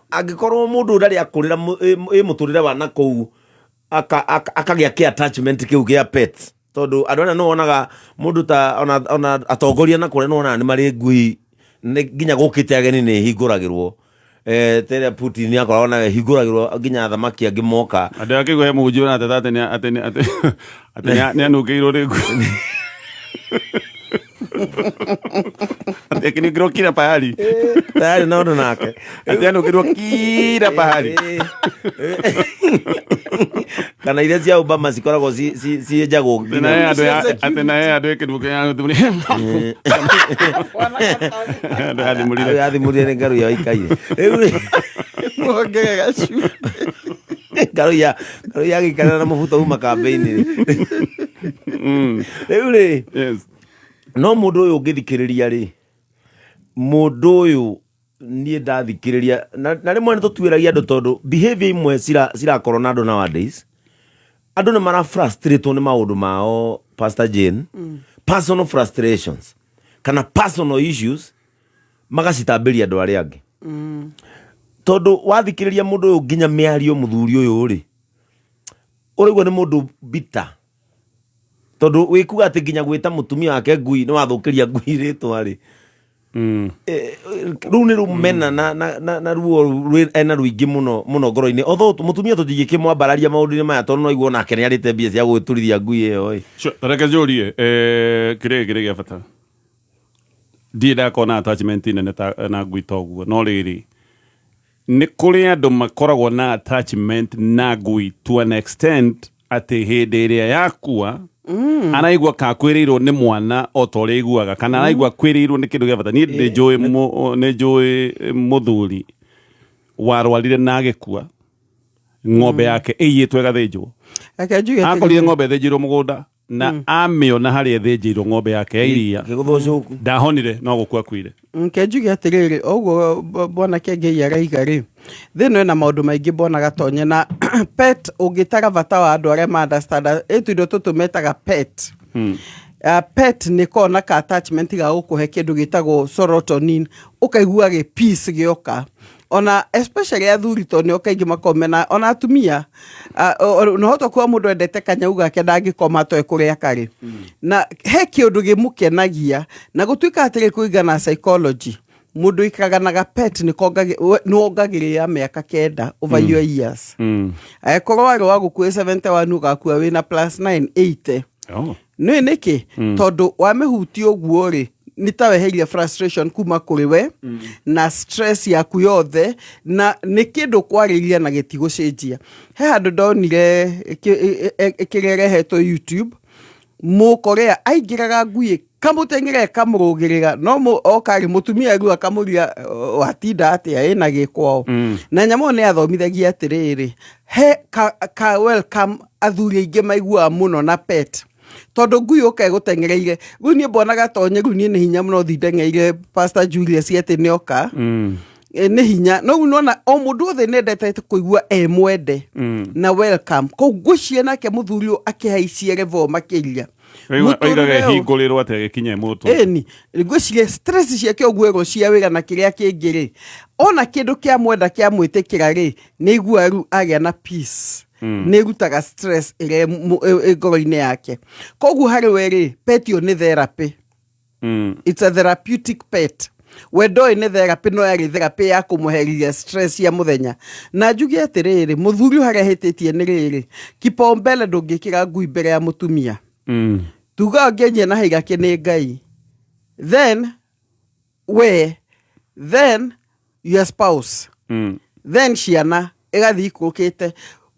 angikorwo mundu ndari akurira muturire wa nakuu akagia ki attachment kiu gia pet tondu andu ana no onaga mundu ta ona atongoria na kure no ona ni mari ngui nginya gukite ageni ni hinguragirwo tere Putin ni akora ona hinguragirwo nginya thamaki angimoka andu akigwe muju na tate ni anugeirwo ri ngui Ati kiro kila pahali. Tayari naona nake. Ati kiro kila pahali. Kana ile cia Obama zikoragwo si ejago. Ati naye adu kiruke yangu tumuni. Adi mulire ngaru ya ikaye. Mwongega shu. Ngaru ya gikana na mufuta uma campaign. Yes. No mundu uyu ngithikiriria ri mundu uyu nie ndathikiriria na rimwe ni tutuiragia andu tondu behavior imwe cirakorwo na andu nowadays andu ni mara frustrate ni maundu mao Pastor Jane personal frustrations kana personal issues magacitambiria andu aria angi tondu wathikiriria mundu uyu nginya miario muthuri uyu ri urigwo ni mundu bitter tondu wikuga ati nginya gwita mutumia wake ngui no wathukiria ngui ritwa ri ru ni rumena na ruo ena ruingi muno ngoro-ini otho mutumia tutingikimwambararia maundu-ini maya tondu no igwo nake ni arite mbia cia gwiturithia ngui iyo tareke njurie kire gia bata ndida kona attachment nene na ngui toguo no riri ni kuri andu makoragwo na attachment na ngui to an extent ati hindi iria yakua anaigua ka kwiriirwo ni mwana otore iguaga kana anaigua kwiriirwo ni kindu gia bata ni njui muthuri warwarire na agikua ng'ombe yake iyitwe gathinjwo akorire ng'ombe thinjirwo mugunda na amĩona harĩa ĩthĩnjĩirwo ng'ombe yake ya iria ndahonire no gũkua kuire nkenjuge atiriri oguo bwana Kengei araiga ri thino na maundu maingi bona gatonye na pet ugitaga bata wa andu aria understand etu tutumetaga pet pet ni kona ka attachment ga gukuhe kindu gitagwo serotonin ukaigua ge peace gioka ona especially athuri to ni okaingi makomena ona atumia no hoto kwa mundu endete kanyau gake ndangikoma to ekuria kari na he kiundu gimukenagia na gutuika atiri kuigana psychology mundu ikaganaga pet ni ongagirira miaka 9 over your years korwa wa gukue 71 ugakua wina plus 9 80 no niki tondu wa mihuti oguo ri nitaweheria frustration kuma kuri we na stress yaku yothe na ni kindu kwariria na gitigucenjia he handu ndonire kirerehetwo YouTube mukorea aingiraga ngui kamutengere kamurugirira no okari mutumia ru akamuria watinda atia ina gikwao na nyamo ni athomithagia atiriri he ka welcome athuri ingi maigua muno na pet tondu ngui uke gutengereire ru ni bonaga tonye ru ni hinya muno thindeng'eire Pastor Julius ati ni oka ni hinya no nona o mundu othe nendete kuigua mwende na welcome ko gucie nake muthuri akihaicie level makiria oigaga hingũrĩrwo atĩ gĩkinye mũtwe eni ngwĩciria stress ciake ũguo ego cia wĩra na kĩrĩa kĩngĩ rĩ ona kĩndũ kĩa mwenda kĩa mwĩtĩkĩra rĩ nĩ igua rĩu agĩa na peace nĩ rutaga stress ĩrĩa ngoro-inĩ yake koguo harĩ we rĩ pet yo nĩ therapy it's a therapeutic pet wendo nĩ therapy no yarĩ therapy ya kũmũherithia stress ya mũthenya na njuge atĩrĩrĩ mũthuri harĩa hĩtĩtie nĩ rĩrĩ kipaumbele ndũngĩkĩra ngui mbere ya mũtumia tuga ngenye na higa kene Ngai then your spouse then ciana igathi ikũkĩte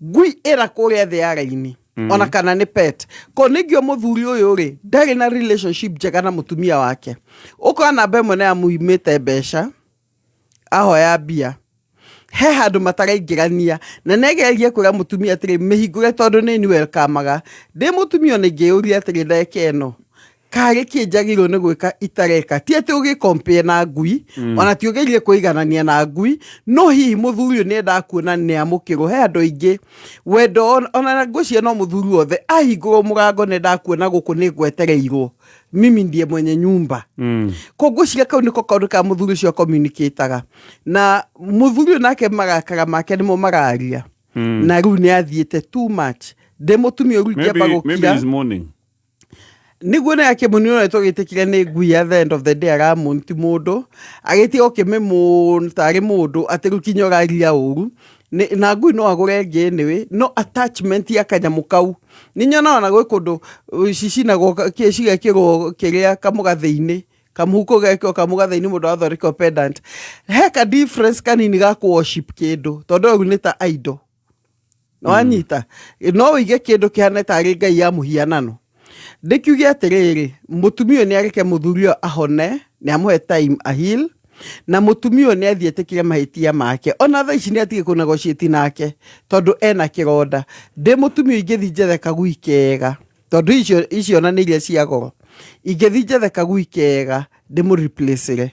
ngui ĩra kũrĩa thĩ ya raini ona kana nĩ pet ko nĩgio mũthuri ũyũ rĩ ndarĩ na relationship njega na mũtumia wake ũkora namba ĩmwe ya muimĩte mbeca ahoya mbia he handu mataraingirania na negererie kũra mũtumia atĩrĩ mĩhingũre tondũ nĩ welcome-aga ndĩ mũtumia nĩ ngĩũria atĩrĩ ndeke ĩno karĩ kĩnjagĩrwo nĩ gwĩka itareka ti atĩ ũgĩ-compare na ngui ona ti ũgerie kũiganania na ngui no hihi mũthuri nĩ endaga kuona nĩ amũkĩrwo he andũ aingĩ wendo ona ngũcie no mũthuri wothe ahingũrwo mũrango nĩ endaga kuona gũkũ nĩ ngwetereirwo mimi ndiye mwenye nyumba ko ngũciria kau nĩko kaũndũ ka mũthuri ũcio communicate-aga na mũthuri nake magakara make nĩmo mararia na rĩu nĩ athiĩte too much ndĩ mũtumia ũru kĩamba gũkira niguo na yake munio tũgĩtĩkire nĩ ngui at the end of the day aramunti mũndũ agĩtie okĩmemũ tarĩ mũndũ atĩ rũkinya ũraria ũru na ngui no agũre ngĩ no attachment ya kanyamũ kau nĩ nyona ona gwĩ kũndũ cicinagwo cigekĩrwo kĩrĩa kamũgathĩ-inĩ kamuhuko gekĩrwo kamũgathĩ-inĩ mũndũ athondekwo pendant he ka difference kanini ga worship kĩndũ tondũ rĩu nĩ ta idol no anyita no ũige kĩndũ kĩhana tarĩ ngai ya mũhianano ndikiuge atiriri mutumio ni areke muthurio ahone ni amũhe time ahil na mutumio ni athiĩtĩkire mahitia make ona thaa ici ni atige ku negotiate nake tondu ena kironda ndi mutumio ingĩthi njetheka gui kega tondu icio na nĩ iria cia goro ingĩthi njetheka gui kega ndi mu replace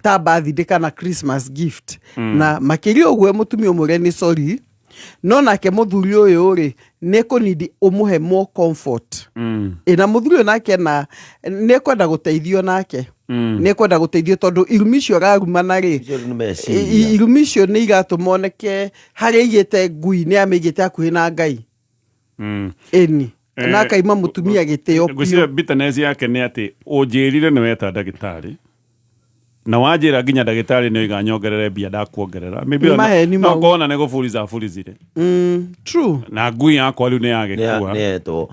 ta birthday kana Christmas gift na makĩria ũguo mutumio mũre ni sorry no nake muthuri ũyũ rĩ nĩ kũnidi ũmũhe more comfort na muthuri nake na nĩ kwenda gũteithio nake nĩ kwenda gũteithio tondũ irumicio rarumana rĩ irumicio nĩ igatũmoneke harĩa igĩte ngui nĩ amĩigĩte hakuhĩ na Ngai eni na kaima mutumia gĩtĩo ngũciria bitterness yake nĩ atĩ ũnjĩrire nĩ weta ndagĩtarĩ na wanjĩra nginya ndagĩtarĩ nĩ oiga nyongerere mbia ndakuongerera no kona nĩ gũburizire true na ngui yakwa rĩu nĩ yagĩkua nĩ etwo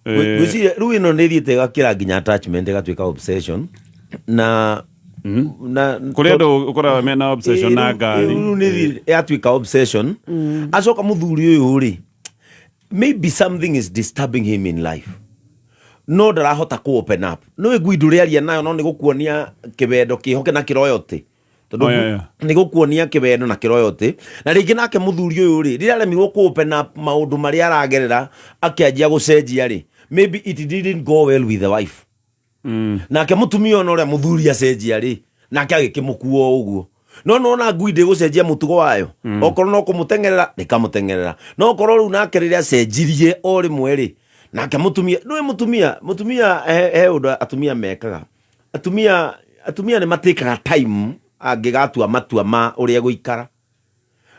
ngwĩciria rĩu ĩno nĩ ĩthiĩte ĩgakĩra nginya attachment ĩgatuĩka obsession na kũrĩ andũ ũkoraga mena obsession na ngari rĩu nĩ yatuĩka obsession acoka mũthuri ũyũ rĩ maybe something is disturbing him in life no ndarahota ku open up no ngui ndũrĩaria nayo no nĩ gũkuonia kĩwendo kĩhoke na kĩroyote tondu nĩ gũkuonia kĩwendo na kĩroyote na rĩngĩ nake mũthuri ũyũ rĩ rĩrĩa aremirwo ku open up maũndũ marĩa aragerera akĩanjia gũcenjia rĩ maybe it didn't go well with the wife. Nake mutumia ono ria muthuri acenjia ri nake agikimukuo uguo no na ngui ndi gucenjia mutugo wayo okorwo no kumutengerera nikamutengerera no okorwo ru nake riria acenjirie o rimwe ri nake mutumia no mutumia he undu atumia mekaga atumia ni matikaga time angigatua matua ma uria guikara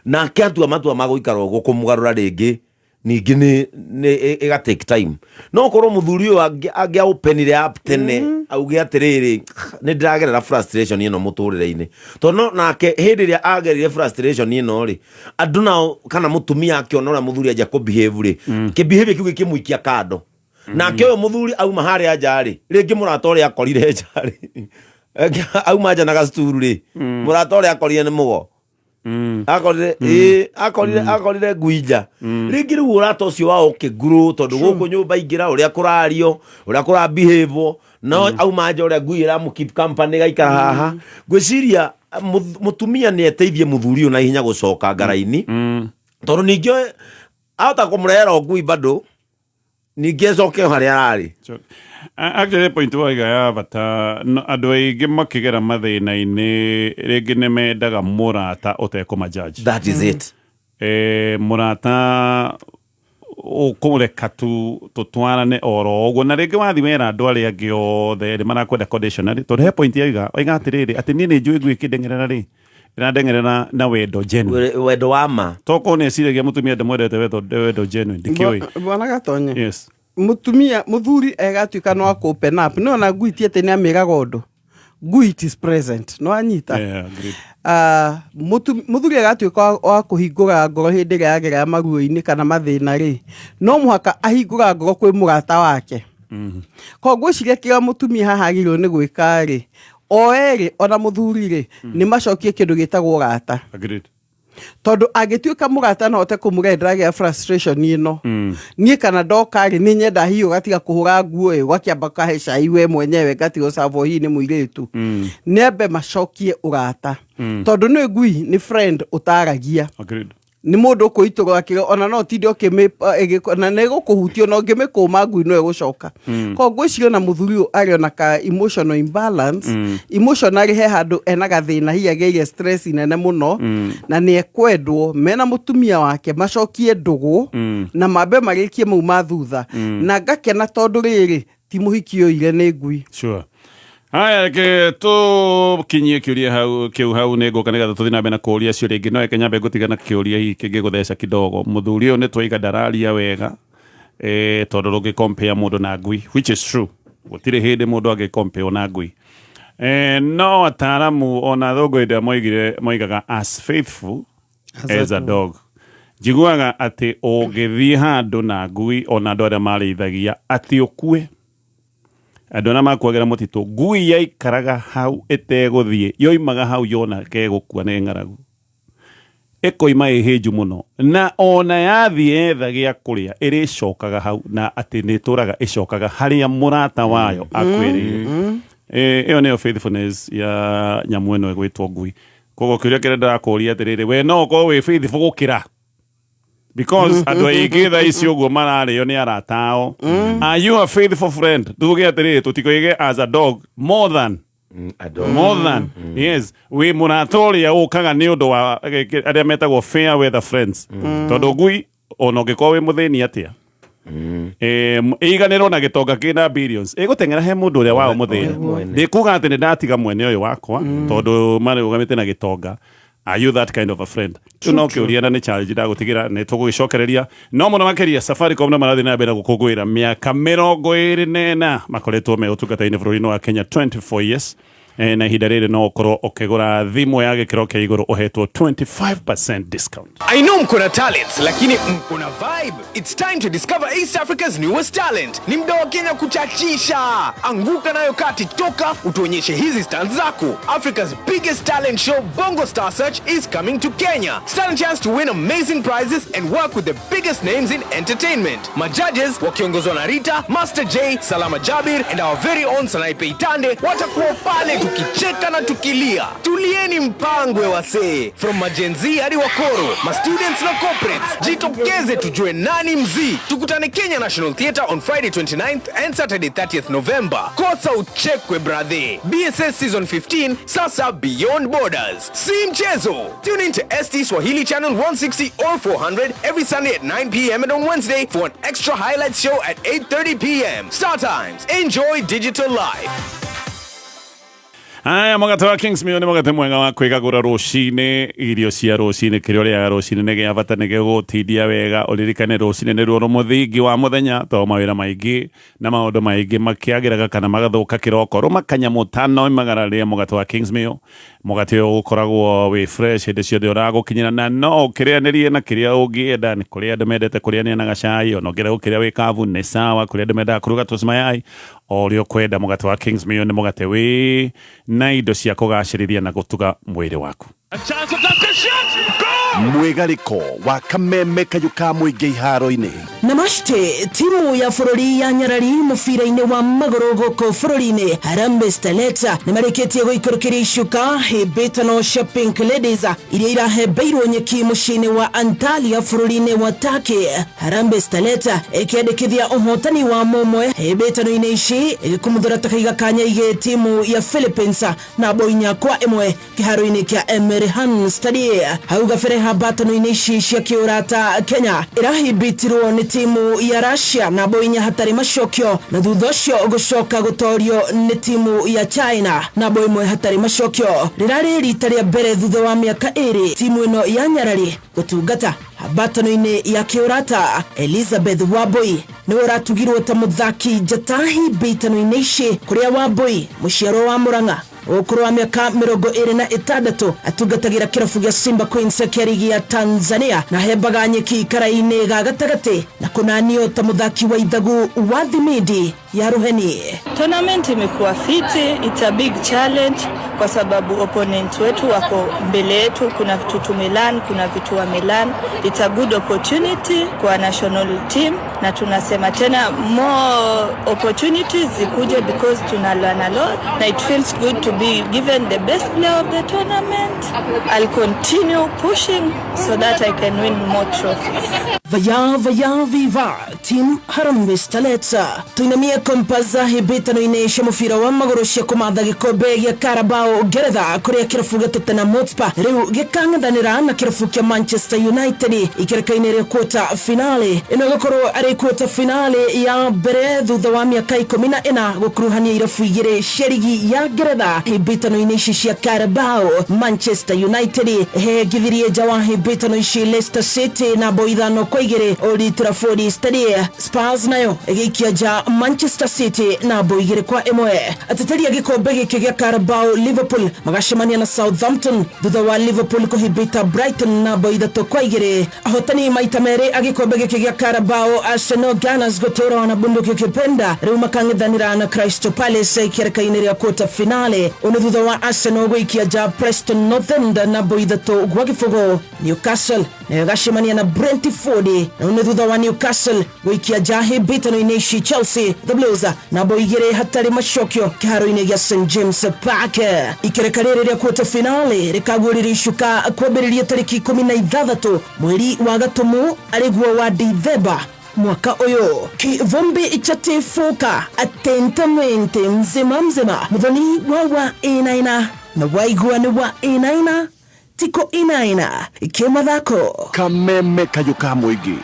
nake atua matua ma guikara ugo kumugarura ringi ningi ni iga take time no korwo muthuri uyu angia openire up tene auge atiriri ni ndiragerera frustration ino muturire-ini to no nake hindi ria agerire frustration ino ri andu nao kana mutumia akiona ura muthuri aja ko behave ri ki behave kiuge kimuikia kando nake uyu muthuri auma hari aja ri ringi murata uria akorire aja ri auma aja na gasturu ri murata uria akorire ni mugo akorire nguija ringi ru urata ucio wao kiguru tondu guku nyumba ingira uria kurario uria kura behave no auma aja uria nguira mu keep company gaikara haha gwiciria mutumia ni eteithie muthuri una hinya gucoka ngaraini tondu ningi ata kumurera ngui bado ningi coke hari arari actually point waiga ya bata andu aingĩ makĩgera mathĩna-inĩ rĩngĩ nĩ mendaga mũrata ũtekũmajaji. That is it. Mũrata ũkũreka tu tũtwarane oro ũguo na rĩngĩ wathi wera andũ arĩa angĩ othe nĩ marakwenda conditionally tondũ he point yaiga oiga atĩrĩrĩ atĩ niĩ nĩ njũĩ ngwĩkĩndengerera rĩ ĩrandengerera na wendo genuine wendo wa ma toko nĩ eciragia mũtumia ndĩmwendete wendo genuine ndikĩũĩ bwana Gatonye. Yes. Muthuri egatuika no open up no na ngui tiete ni amiraga undu ngui it is present no anyita muthuri egatuika wa kuhingura ngoro hindi ria agera maruo-ini kana mathina ri no muhaka ahingura ngoro kwi murata wake ko ngwiciria kira mutumia haha agirwo ni gwika ri o eri ona muthuri ri ni macokie kindu gitagwo urata. Agreed. Tondu agituika murata no hote kumurendera gia frustration ino nie kana ndokari ni nyenda hiyo gatiga kuhura nguo e wakiamba kaheca iwe mwenyewe gatiga savo hii ni muiretu nembe macokie urata tondu ni ngui ni friend utaragia. Agreed. Ni mundu kuitoro akire ona no tindi okime na nego kuhutio no ngime kuma ngui no egucoka ko ngwicirio na muthuri ari ona ka emotional imbalance emotionally he handu ena gathina hiya geire stress inene muno na ni ekwendwo mena mutumia wake macokie ndugu na mambe marikie mau mathutha na ngakena tondu riri ti muhikio ire ni ngui. Sure. Haya ke to kinyie kiuria hau ne goka nega tuthina bena kuria cio ringi no eke nyambe gutigana kiuria hii kingi gutheca kidogo muthuri uyu ni twiga dararia wega tondu rungi compare mundu na ngui which is true gutire hindi mundu age compare na ngui no ataramu ona thogo ida moigaga as faithful as a dog jiguaga ati ogithie handu na ngui ona andu aria marithagia ati ukue andona makwagera mutito ngui yaikaraga hau eteguthie yoimaga hau yona gegukua ne ngaragu ekoima eheju muno na ona yathie etha gia kuria iricokaga hau na ati nituraga icokaga haria murata wayo akwirire iyo neo faithfulness ya nyamu eno egwitwo ngui kogo kiria kirenda kuria atiriri we no ko we faithful gukira because adu aigitha icio guo mararĩo nĩ aratao. Are you a faithful friend? Tuge atirĩ tutikoige as a dog more than yes we mũrata ũrĩa ũkaga nĩ ũndũ wa arĩa metagwo fair weather friends tondũ ngui ona ũngĩkorwo wĩ mũthĩni atĩa iganĩrwo na gĩtonga kĩna billions ĩgũteng'era he mũndũ ũrĩa wao mũthĩni ndĩkuga atĩ nĩ ndatiga mwene ũyũ wakwa tondũ marũgamĩte na gĩtonga. Are you that kind of a friend? Tuno kiuria ni challenge da gutigira ne tugugicokereria no muno makeria Safaricom na marathi na bera gukugwira miaka 24 makoretwo me utungata-ini bũrũri-inĩ wa Kenya 24 years na ihinda rĩrĩ no ũkorwo ũkĩgũra thimũ ya gĩkĩro kĩa igũrũ ũhetwo 25% discount. I know mkona talents lakini mkona vibe. It's time to discover East Africa's newest talent. Ni muda wa Kenya kuchachisha. Anguka nayo ka TikToker utuonyeshe hizi stunts zako. Africa's biggest talent show Bongo Star Search is coming to Kenya. Stand a chance to win amazing prizes and work with the biggest names in entertainment. My judges wakiongozwa na Rita, Master J, Salama Jabir and our very own Sanai Peitande watakuwa pale tukicheka na tukilia. Tulieni mpangwe wasee, from majenzi hadi wakoro, ma students na corporates. Jitokeze tujue nani mzii. Tukutane Kenya National Theatre on Friday 29th and Saturday 30th November. Kosa uchekwe brother. BSS Season 15, sasa Beyond Borders. Si mchezo. Tune in to ST Swahili Channel 160 or 400 every Sunday at 9 p.m. and on Wednesday for an extra highlights show at 8:30 p.m. Star Times. Enjoy digital life. Aya mugate wa Kings Meal ni mugate mwega wa kwigagura rucine irio cia rucine kirio ria rucine ne gia bata ne gutidia wega uririkane rucine ne ruo muthingi wa muthenya to mawira maingi na maundu maingi makiagiraga kana magathuka kiroko rumakanya mutano imagararia mugate wa Kings Meal mugate ukoragwo wi fresh hinde ciothe uragukinyira na no kirianirie na kiria ungienda ni kuria andu mendete kuriania na gacai ono ngira ukiria wi kavu ni sawa kuria andu menda kuruga tucimayai orio kwenda mugate wa Kings Meal ni mugate wi na indo cia kugaciriria na gutuga mwiri waku. Mwigariko wa kameme kayuka muingi iharo-ini. Namaste, timu ya bururi ya Nyarari mubira-ini wa maguru guku bururi-ini Harambee Starlets nimareketie guikũrũkĩria icuka hĩmbĩtano shopping ladies iria irahebeirwo nyeki muciĩ-inĩ wa Antalya bururi-ini wa Turkey. Harambee Starlets ĩkĩandĩkithia ũhotani wa mũmwe hĩmbĩtano-inĩ ici ĩgĩkũmuthũra takaiga kanya igĩ timu ya Philippines na boinya kwa ĩmwe kĩharo-inĩ kĩa Emirahan Stadium. Hau gabere hambatano-inĩ ici cia kĩũrata Kenya ĩrahimbitirwo nĩ timu ya Russia na boinya hatarĩ macokio na thutha ũcio gũcoka gũtorio nĩ timu ya China na bo ĩmwe hatarĩ macokio. Rĩrarĩ rita rĩa mbere thutha wa mĩaka ĩrĩ timu ĩno ya Nyarari gũtungata hambatano-inĩ ya kĩũrata. Elizabeth Wambui nĩ ũratugirwo ta mũthaki njata hĩmbĩtano-inĩ ici kũrĩa Wambui mũciaro wa Mũrang'a ukuru wa miaka 26 atungatagira kirabu gya Simba Queens kĩa ligi ya Tanzania na hebaga nyeki karaini ga gatagati na kunanio ta muthaki wa Ithagu wa Thimindi ya Ruheni. Tournament imekuwa fiti, it's a big challenge kwa sababu opponent wetu wako mbele yetu, kuna vitu tumelan, kuna vitu wa Milan. It's a good opportunity kwa national team na tunasema tena more opportunities zikuje because tunalearn a lot na it feels good to be given the best player of the tournament. I'll continue pushing so that I can win more trophies. Vaya viva team Harambee Starlets tuinamia kompaza hĩmbĩtano-inĩ cia mũbira wa magũrũ cia kũmatha gĩkombe gĩa Carabao Ngeretha kũrĩa kĩrabu gĩa Tottenham Hotspur rĩu gĩkang'ethanĩra na kĩrabu kĩa Manchester United ikĩrĩka-inĩ rĩa quarter finale. Ĩno ĩgũkorwo arĩ quarter finale ya mbere thutha wa mĩaka 14 gũkuruhania irabu igĩrĩ cia ligi ya Ngeretha hĩmbĩtano-inĩ ici cia Carabao. Manchester United ĩhegithirie nja wa hĩmbĩtano ici Leicester City na bao 5 kwa 2 Old Trafford Stadium. Spurs nayo ĩgĩikia nja Manchester City na bao 2 kwa 1. Ateteri a gĩkombe gĩkĩ gĩa Carabao Liverpool magacemania na Southampton thutha wa Liverpool kũhĩmbĩta Brighton na bao 3 kwa 2. Ahotani maita merĩ a gĩkombe gĩkĩ gĩa Carabao Arsenal Gunners gũtũũra na bunduki ũkĩpenda rĩu makang'ethanĩra na Crystal Palace ikĩrĩka-inĩ rĩa quarter finale. Ũnĩ thutha wa Arsenal gũikia nja Preston North End na bao 3 gwa gĩbũgũ. Newcastle nayo gacemania na Brentford na ũnĩ thutha wa Newcastle gũikia nja hĩmbĩtano-inĩ ici Chelsea the Blues na bao 2 hatarĩ macokio kĩharo-inĩ gĩa St James Park. Ikĩrĩka rĩrĩ rĩa quarter finale rĩkagũrĩra icuka kwambĩrĩria tarĩki 16 mweri wa Gatumu arĩguo wa Dithemba mwaka uyo. Kivumbi cha tifuka atentamente mzima muthoni wa inaina na waigua ni wa inaina tiko inaina kimathako kameme kayuka muingi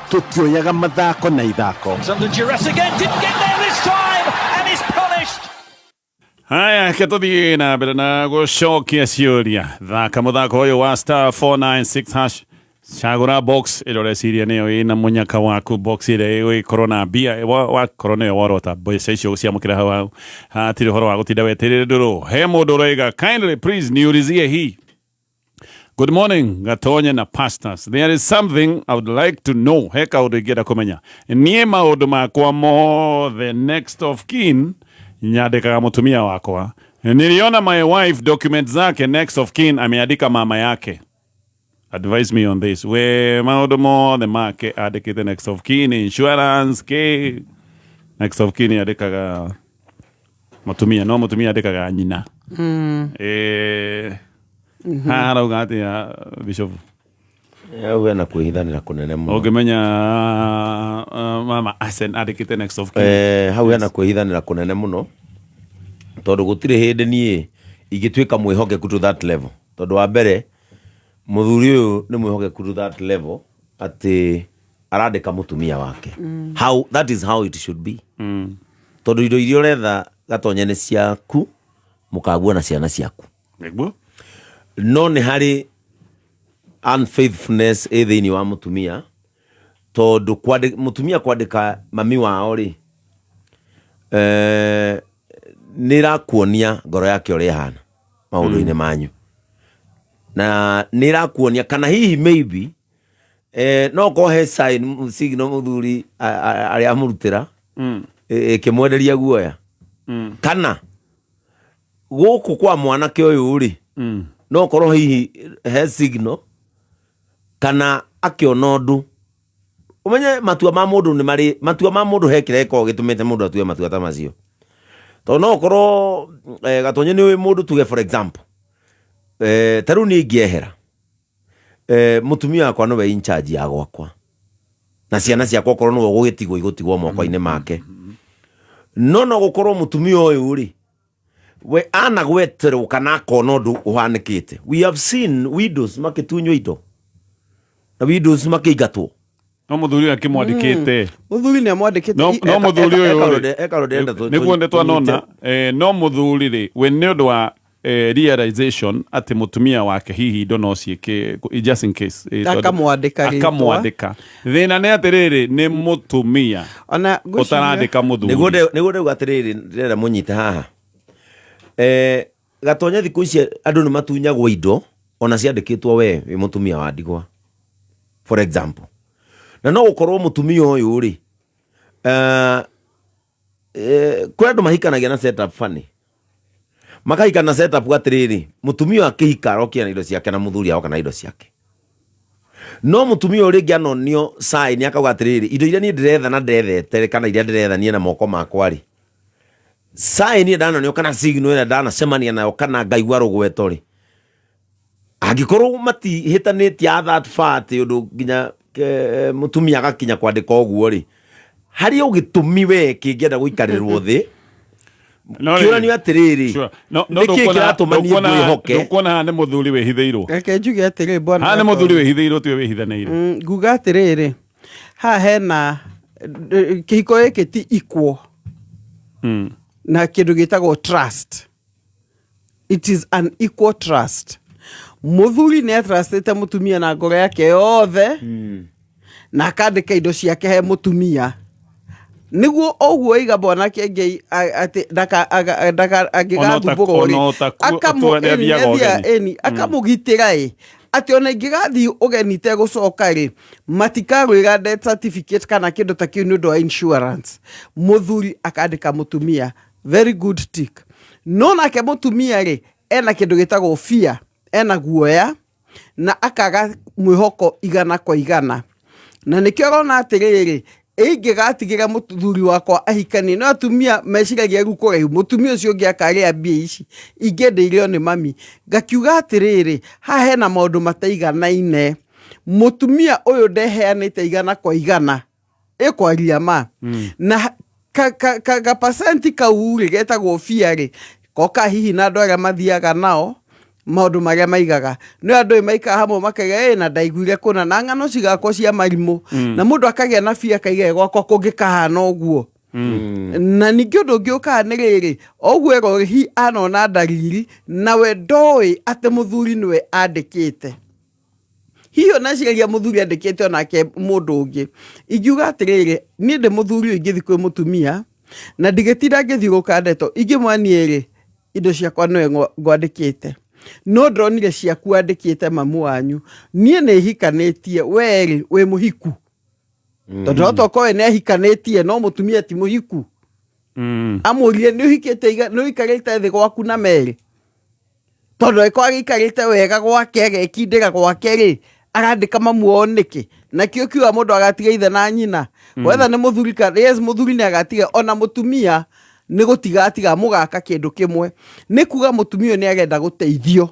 tutioyaga mathako na ithako. Njire again didn't get there this time and is polished. Haya ketũthiĩ na mbere na gũcokia ciũria thaka mũthako ũyũ wa star 496 hash cagũra box ĩrore ciria nĩyo ĩna mũnyaka waku box ĩrĩa ĩgũkorwo na mbia wakorwo nĩyo worota mbeca icio gũciamũkĩra hau hatirĩ ũhoro wa gũtinda weterere ndũrũ. He mũndũ ũroiga kindly please niulizie hii. Good morning, Gatonye na pastors. There is something I would like to know. Heka ũrĩngĩenda kũmenya niĩ maũndũ makwa mo the next of kin nyandĩkaga mũtumia wakwa. Niliona my wife document zake next of kin ameandika mama yake. Advise me on this. We maũndũ mothe make andĩkĩte next of kin, insurance ke next of kin andĩkaga mũtumia, no mũtumia andĩkaga nyina. Harauga atia Bishop Hau hena kwĩhithanĩra kũnene mũno. Ũngĩmenya mama Asen andĩkĩte next of kin. Hau hena kwĩhithanĩra kũnene mũno. Tondũ gũtirĩ hĩndĩ niĩ ingĩtuĩka mwĩhokeku to that level. Tondũ wa mbere Muthuri ũyũ nĩ mwĩhokeku to that level atĩ arandĩka mũtumia wake. That is how it should be. Tondũ indo iria ũretha Gatonye nĩ ciaku, mũkagua na ciana ciaku. No nĩ harĩ unfaithfulness thĩinĩ wa mũtumia, tondũ mũtumia kwandĩka mami wao rĩ, nĩ ĩrakuonia ngoro yake ũrĩa ĩhana maũndũ-inĩ manyu, na nĩ ĩrakuonia kana hihi maybe no kohe signal Muthuri arĩa amũrutĩra ĩkĩmwenderia guoya, kana gũkũ kwa mwanake ũyũ rĩ, no korwo hihi he signal kana akĩona ũndũ. Ũmenye matua ma mũndũ nĩ marĩ, matua ma mũndũ he kĩrĩa gĩkoragwo gĩtũmĩte mũndũ atue matua ta macio. Tondũ no korwo Gatonye nĩ mũndũ tuge for example, ta rĩu niĩ ingĩehera mũtumia wakwa nĩwe in charge ya gwakwa na ciana ciakwa okorwo nĩwe gũgĩtigwo igũtigwo moko-inĩ make. No gũkorwo mũtumia ũyũ rĩ, we anagweterwo kana akona ũndũ ũhanĩkĩte. We have seen widows makĩtunywo indo na widows makĩingatwo. No Muthuri akĩmwandĩkĩte. Muthuri nĩ amwandĩkĩte. No Muthuri ũyũ nĩguo nĩ twanona no Muthuri rĩ, we nĩ ũndũ wa realization atĩ mũtumia wake hihi indo no ciĩke just in case akamwandĩka. Thĩna nĩ atĩrĩrĩ, nĩ mũtumia ũtarandĩka Muthuri. Nĩguo rĩu atĩrĩrĩ ndĩrenda mũnyite haha. Gatonye thikũ ici andũ nĩ matunyagwo indo ona ciandĩkĩtwo we wĩ mũtumia wa ndigwa for example. Na no gũkorwo mũtumia ũyũ rĩ, kũrĩ andũ mahikanagia na setup funny. Makahika na setup atĩrĩrĩ, mũtumia akĩhika arokia na indo ciake na Muthuri aoka na indo ciake. No mũtumia ũyũ rĩngĩ anonio sign akauga atĩrĩrĩ, indo iria niĩ ndĩretha na ndethete kana iria ndĩretha niĩ na moko makwa rĩ, sign niĩ ndanonio kana signal ĩrĩa ndanacemania nayo kana ngaigua rũgweto rĩ, angĩkorwo matihĩtanĩtie a that far atĩ ũndũ nginya mũtumia agakinya kwandĩka ũguo rĩ, harĩ ũgĩtũmi we kĩngĩenda gũikarĩrwo thĩ. Kĩũranio atĩrĩrĩ, nĩkĩ kĩratũma niĩ ngwĩhoke? Ndũkuona haha nĩ Muthuri wĩhithĩirwo. Reke njuge atĩrĩrĩ bwana. Haha nĩ Muthuri wĩhithĩirwo tiwe wĩhithanĩire. Nguga atĩrĩrĩ, haha hena kĩhiko gĩkĩ ti equal na kĩndũ gĩtagwo trust. It is an equal trust. Muthuri nĩ atrustĩte mũtumia na ngoro yake yothe na akandĩka indo ciake he mũtumia. Nĩguo ũguo iga bwana kĩngĩ atĩ angĩgathumbũrwo rĩ, akamũgitĩra atĩ ona ingĩgathiĩ ũgeni tegũcoka rĩ, matikarũĩra death certificate kana kĩndũ ta kĩu nĩ ũndũ wa insurance. Muthuri akandĩka mũtumia, very good tick. No nake mũtumia rĩ, ena kĩndũ gĩtagwo fear, ena guoya na akaga mwĩhoko igana kwa igana. Na nĩkĩo ũrona atĩrĩrĩ, ingĩgatigĩra Muthuri wakwa ahikanie, no atumia meciragia rĩu kũraihu, mũtumia ũcio ũngĩ akarĩa mbia ici ingĩendeirwo nĩ mami. Ngakiuga atĩrĩrĩ, haha hena maũndũ mataiganaine. Mũtumia ũyũ ndeheanĩte igana kwa igana, ĩkwaria ma na ka percent kau rĩ getagwo fear rĩ, koka hihi na andũ arĩa mathiaga nao maũndũ marĩa maigaga. Nĩ andũ maikaga hamwe makaiga na ndaiguire kũna na ng'ano cigakwo cia marimũ, na mũndũ akagĩa na fear akaiga gwakwa kũngĩkahana ũguo. Na ningĩ ũndũ ũngĩ ũkaga nĩ rĩrĩ, ũguo rohi anona ndariri na we ndoĩ atĩ Muthuri nĩwe andĩkĩte. Hihi ona ciragia Muthuri andĩkĩte onake mũndũ ũngĩ. Ingiuga atĩrĩrĩ, niĩ ndĩ Muthuri ũyũ ingĩthi kwĩ mũtumia na ndigĩtinda ngĩthiũrũka ndeto, ingĩmwania rĩ, indo ciakwa nĩwe ngwandĩkĩte. No ndronire ciaku andĩkĩte mamu wanyu, niĩ nĩ hikanĩtie, we rĩ wĩ mũhiku. Tondũ otokorwo nĩ ahikanĩtie no mũtumia ti mũhiku. Amũrie nĩ ũhikĩte nĩ ũikarĩte thĩ gwaku na merĩ. Tondũ ĩkorwo agĩikarĩte wega gwake agekindĩra gwake rĩ, arandĩka mamu wao nĩkĩ? Na kĩo kiuga mũndũ agatiga ithe na nyina. Whether nĩ Muthuri kana yes Muthuri nĩ agatiga, ona mũtumia nĩ gũtigatiga mũgaka kĩndũ kĩmwe nĩ kuga mũtumia nĩ agenda gũteithio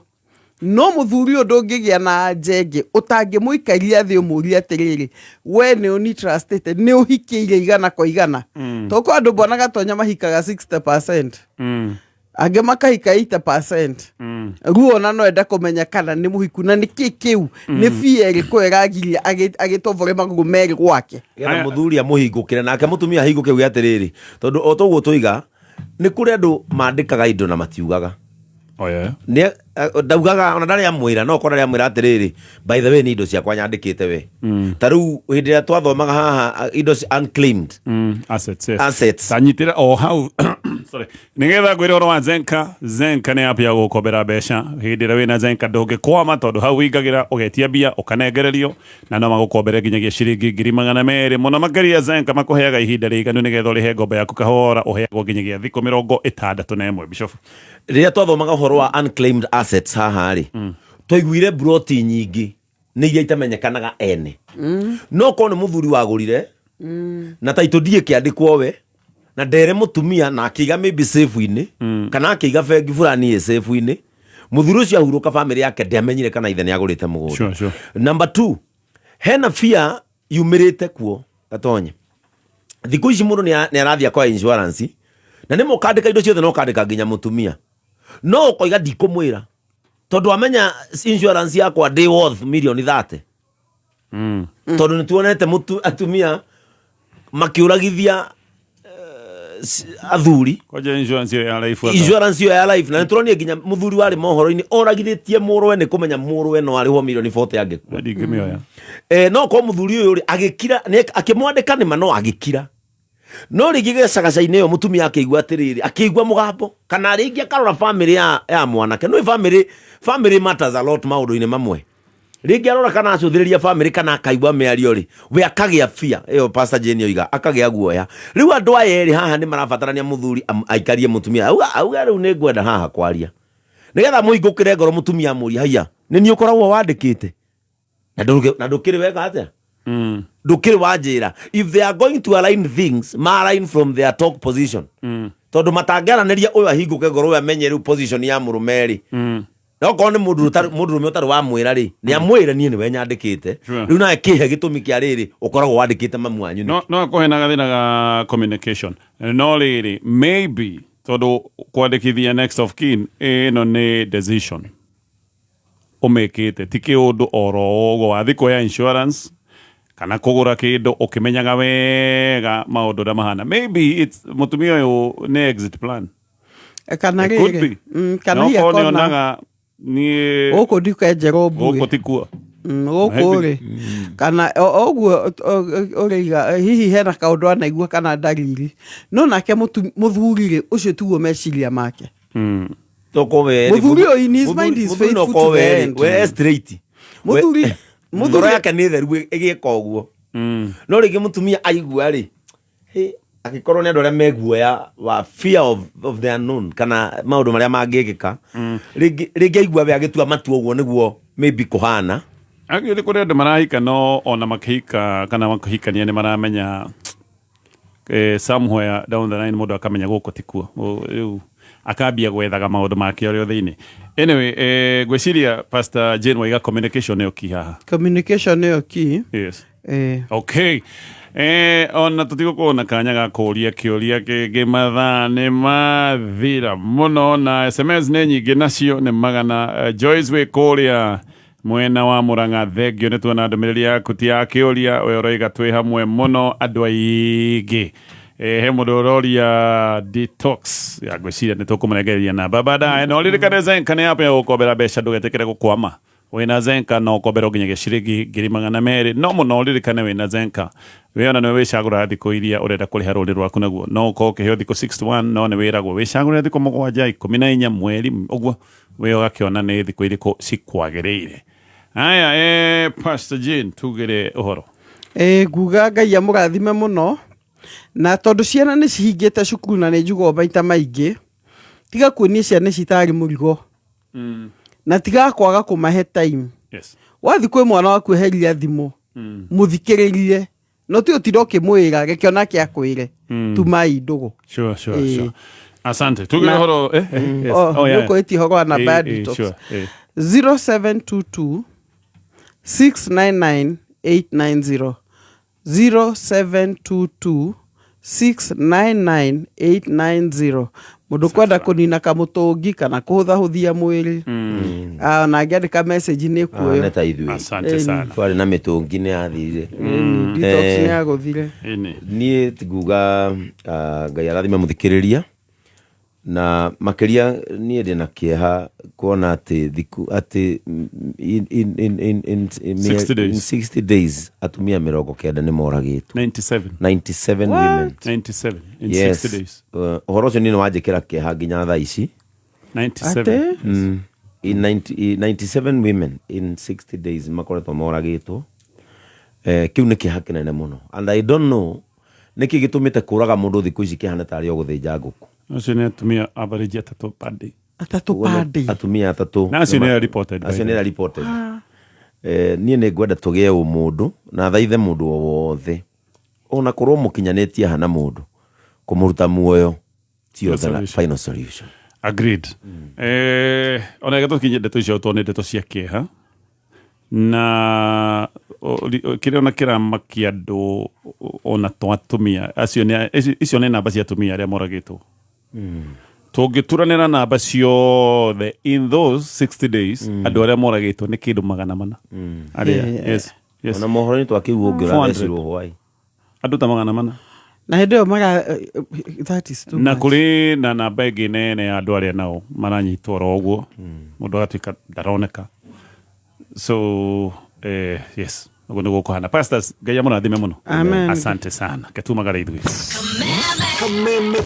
no mũthuri ũyũ ndũngĩgĩa na njenge ũtangĩmũikaria thĩ ũmũũrie atĩrĩrĩ we nĩ ũni trusted nĩ ũhikĩire igana kwa igana toko andũ mbonaga tonya mahikaga 60% angĩ makahika 80% ruo na no enda kũmenya kana nĩ mũhiku na nĩ kĩu nĩ fia ĩrĩkũ ĩragiria agĩtovore magũrũ merĩ gwake getha mũthuri amũhingũkĩre nake mũtumia ahingũke uge atĩrĩrĩ tondũ o toguo tũiga nĩ kũrĩ andũ mandĩkaga indo na matiugaga ndaugaga ona ndarĩ amwĩra no korwo arĩ amwĩra atĩrĩrĩ by the way nĩ indo ciakwa nyandĩkĩte we ta rĩu hĩndĩ ĩrĩa twathomaga haha indo unclaimed assets tanyitĩra o hau sorry nĩgetha ngwĩre ũhoro wa zenka nĩ app ya gũkombera mbeca hĩndĩ ĩrĩa wĩna zenka ndũngĩkwama tondũ hau wĩingagĩra ũgetia mbia ũkanengererio na no magũkombere nginyagia ciringi 200,000 mũno makĩria zenka makũheaga ihinda rĩiganu nĩgetha ũrĩhe ngombo yaku kahora ũheagwo nginyagia thikũ 61 Bishop rĩrĩa twathomaga ũhoro wa unclaimed assets haha rĩ twaiguire broti nyingĩ nĩ iria itamenyekanaga ene no korwo nĩ mũthuri wagũrire na taito ndiĩ kĩandĩkwo we na ndere mũtumia na akĩiga maybe safe-inĩ kana akĩiga bengi fulani safe-inĩ mũthuri ũcio ahurũka family yake ndĩamenyire kana ithe nĩ agũrĩte mũgũnda number 2 hena fear yumĩrĩte kuo gatonye thikũ ici mũndũ nĩ arathiĩ kwa insurance na nĩ mũkandĩka indo ciothe no kandĩka nginya mũtumia no ũkoiga ndikũmwĩra tondũ amenya insurance yakwa day worth $30,000,000 tondũ nĩ tuonete atumia makĩũragithia athuri koja insurance ya life na nĩ tũronire nginya mũthuri warĩ mohoro-inĩ oragithĩtie mũrũwe nĩ kũmenya mũrũwe no arĩhwo $40,000,000 angĩkua no ko mũthuri ũyũ agĩkira akĩmwandĩka nĩma no agĩkira no rĩngĩ gĩcagaca-inĩ ĩyo mũtumia akĩigua atĩrĩrĩ akĩigua mũgambo kana rĩngĩ akarora family ya mwanake no family matters a lot maũndũ-inĩ mamwe rĩngĩ arora kana acũthĩrĩria family kana akaigua mĩario rĩ we akagĩa fear ĩyo pastor Jane oiga akagĩa guoya rĩu andũ aya erĩ haha nĩ marabatarania mũthuri aikarie mũtumia auga rĩu nĩ ngwenda haha kwaria nĩgetha mũhingũkĩre ngoro mũtumia amũria haiya nĩ niĩ ũkoragwo wandĩkĩte na ndũkĩrĩ wega atĩa ndũkĩrĩ wanjĩra if they are going to align things align from their talk position tondũ matangĩaranĩria ũyũ ahingũke ngoro ũyũ amenye rĩu position ya mũrũme rĩ no korwo nĩ mũndũrũme ũtarĩ wamwĩra rĩ nĩ amwĩre niĩ nĩwe nyandĩkĩte rĩu nawe kĩhe gĩtũmi kĩa rĩrĩ ũkoragwo wandĩkĩte mamu wanyu no akũhe na gathĩna ga communication no rĩrĩ maybe tondũ kwandĩkithia next of kin ĩno nĩ decision ũmĩkĩte ti kĩũndũ oro ũguo wathiĩ kuoya insurance kana kũgũra kĩndũ ũkĩmenyaga wega maũndũ ũrĩa mahana maybe mũtumia ũyũ nĩ exit plan kana rĩrĩ kana hiya nĩonaga niĩ gũkũ ndikenjerwo mbuĩ gũkũ tikuo gũkũ rĩ kana ũguo ũrĩiga hihi hena kaũndũ anaigua kana ndariri no nake mũthuri rĩ ũcio tiguo meciria make mũthuri ũyũ in his mind is faithful to the end we straight mũthuri ngoro yake nĩ theru ĩgĩka ũguo no rĩngĩ mũtumia aigua rĩ agĩkorwo nĩ andũ arĩa meguoya wa fear of the unknown kana maũndũ marĩa mangĩkĩka rĩngĩ aigua we agĩtua matua ũguo nĩguo maybe kũhana nĩ kũrĩ andũ marahika no ona makĩhika kana makĩhikania nĩ maramenya somewhere down the line mũndũ akamenya gũkũ tikuo rĩu akambia gwethaga maũndũ make ũrĩa thĩinĩ anyway ngwĩciria Pastor Jane waiga communication nĩyo key haha communication nĩyo key yes okay ona tũtigũkorwo na kanya ga kũũria kĩũria kĩngĩ mathaa nĩ mathira mũno na SMS nĩ nyingĩ nacio nĩ magana Joyce wĩ kũrĩa mwena wa Mũrang'a thengio nĩ tuona ndũmĩrĩri yaku ti ya kĩũria we ũroiga twĩ hamwe mũno andũ aingĩ he mũndũ ũroria detox ya gwĩciria nĩ tũkũmũrengereria namba baadaye no ririkane Zenka nĩ app ya gũkombera mbeca ndũgetĩkĩre gũkwama wĩna Zenka no ũkombera nginyagia ciringi 200,000 no mũno ririkane wĩna Zenka we ona nĩwe wĩcagũra thikũ iria ũrenda kũrĩha rũni rwaku naguo no ũkorwo ũkĩheo thikũ 61 no nĩ wĩragwo wĩcagũre thikũ 7 14 mweri ũguo we ũgakĩona nĩ thikũ irĩkũ cikwagĩrĩire aya Pastor Jane tugĩre ũhoro nguga Ngai amũrathime mũno na tondũ ciana nĩ cihingĩte cukuru na nĩ njugũ maita maingĩ tiga kuonia ciana citarĩ mũrigo na tiga kwaga kũmahe time yes wathi kwĩ mwana waku eheria thimũ mũthikĩrĩrie no ti utiroke mwira gekiona kia kwire tumai ndugu sure asante tuge horo yes. Yuko eti horo na bad detox 0722 699 890 0722 699 890 mundu kwenda kunina kamutungi kana kuhuthahuthia mwiri na angiandika message ni kuoyo asante sana twari na mitungi ni athire detox ni aguthire ni tiguga ngai arathime muthikiriria na makeria ni ndina kieha kuona ati thiku ati in 60 days atumia 90 ni moragitwo 97 women 97 in 60 days horo cio ni wajikira kieha nginya thaa ici 97 in 97 women in 60 days makoretwo moragitwo kiu ni kieha kinene muno and I don't know niki gitumite kuraga mundu thiku ici kihana tari oguthinja nguku acio ni atumia average 3 per day atumia 3 na acio ni reported niĩ nĩ ngwenda tũgĩe ũmũndũ na thaithe mũndũ o wothe ona korwo mũkinyanĩtie hana mũndũ kũmũruta muoyo tio the final solution. Agreed. Ona gato kinye ndeto icio tone ndeto cia kieha na kire ona kira makiando ona twatumia acio ni icio ni namba cia tumia aria moragitwo tũngĩturanĩra namba ciothe in those 60 days andũ arĩa moragĩtwo nĩ kĩndũ 400 arĩa yes ona mohoro-inĩ twakĩu ũngĩrathecirwo hwaĩ andũ ta 400 na hĩndĩ ĩyo that is too na kũrĩ na namba ĩngĩ nene ya andũ arĩa nao maranyitwo oro ũguo mũndũ agatuĩka ndaroneka so yes ũguo nĩguo kũhana pastors Ngai amũrathime mũno asante sana ketumagara ithuĩ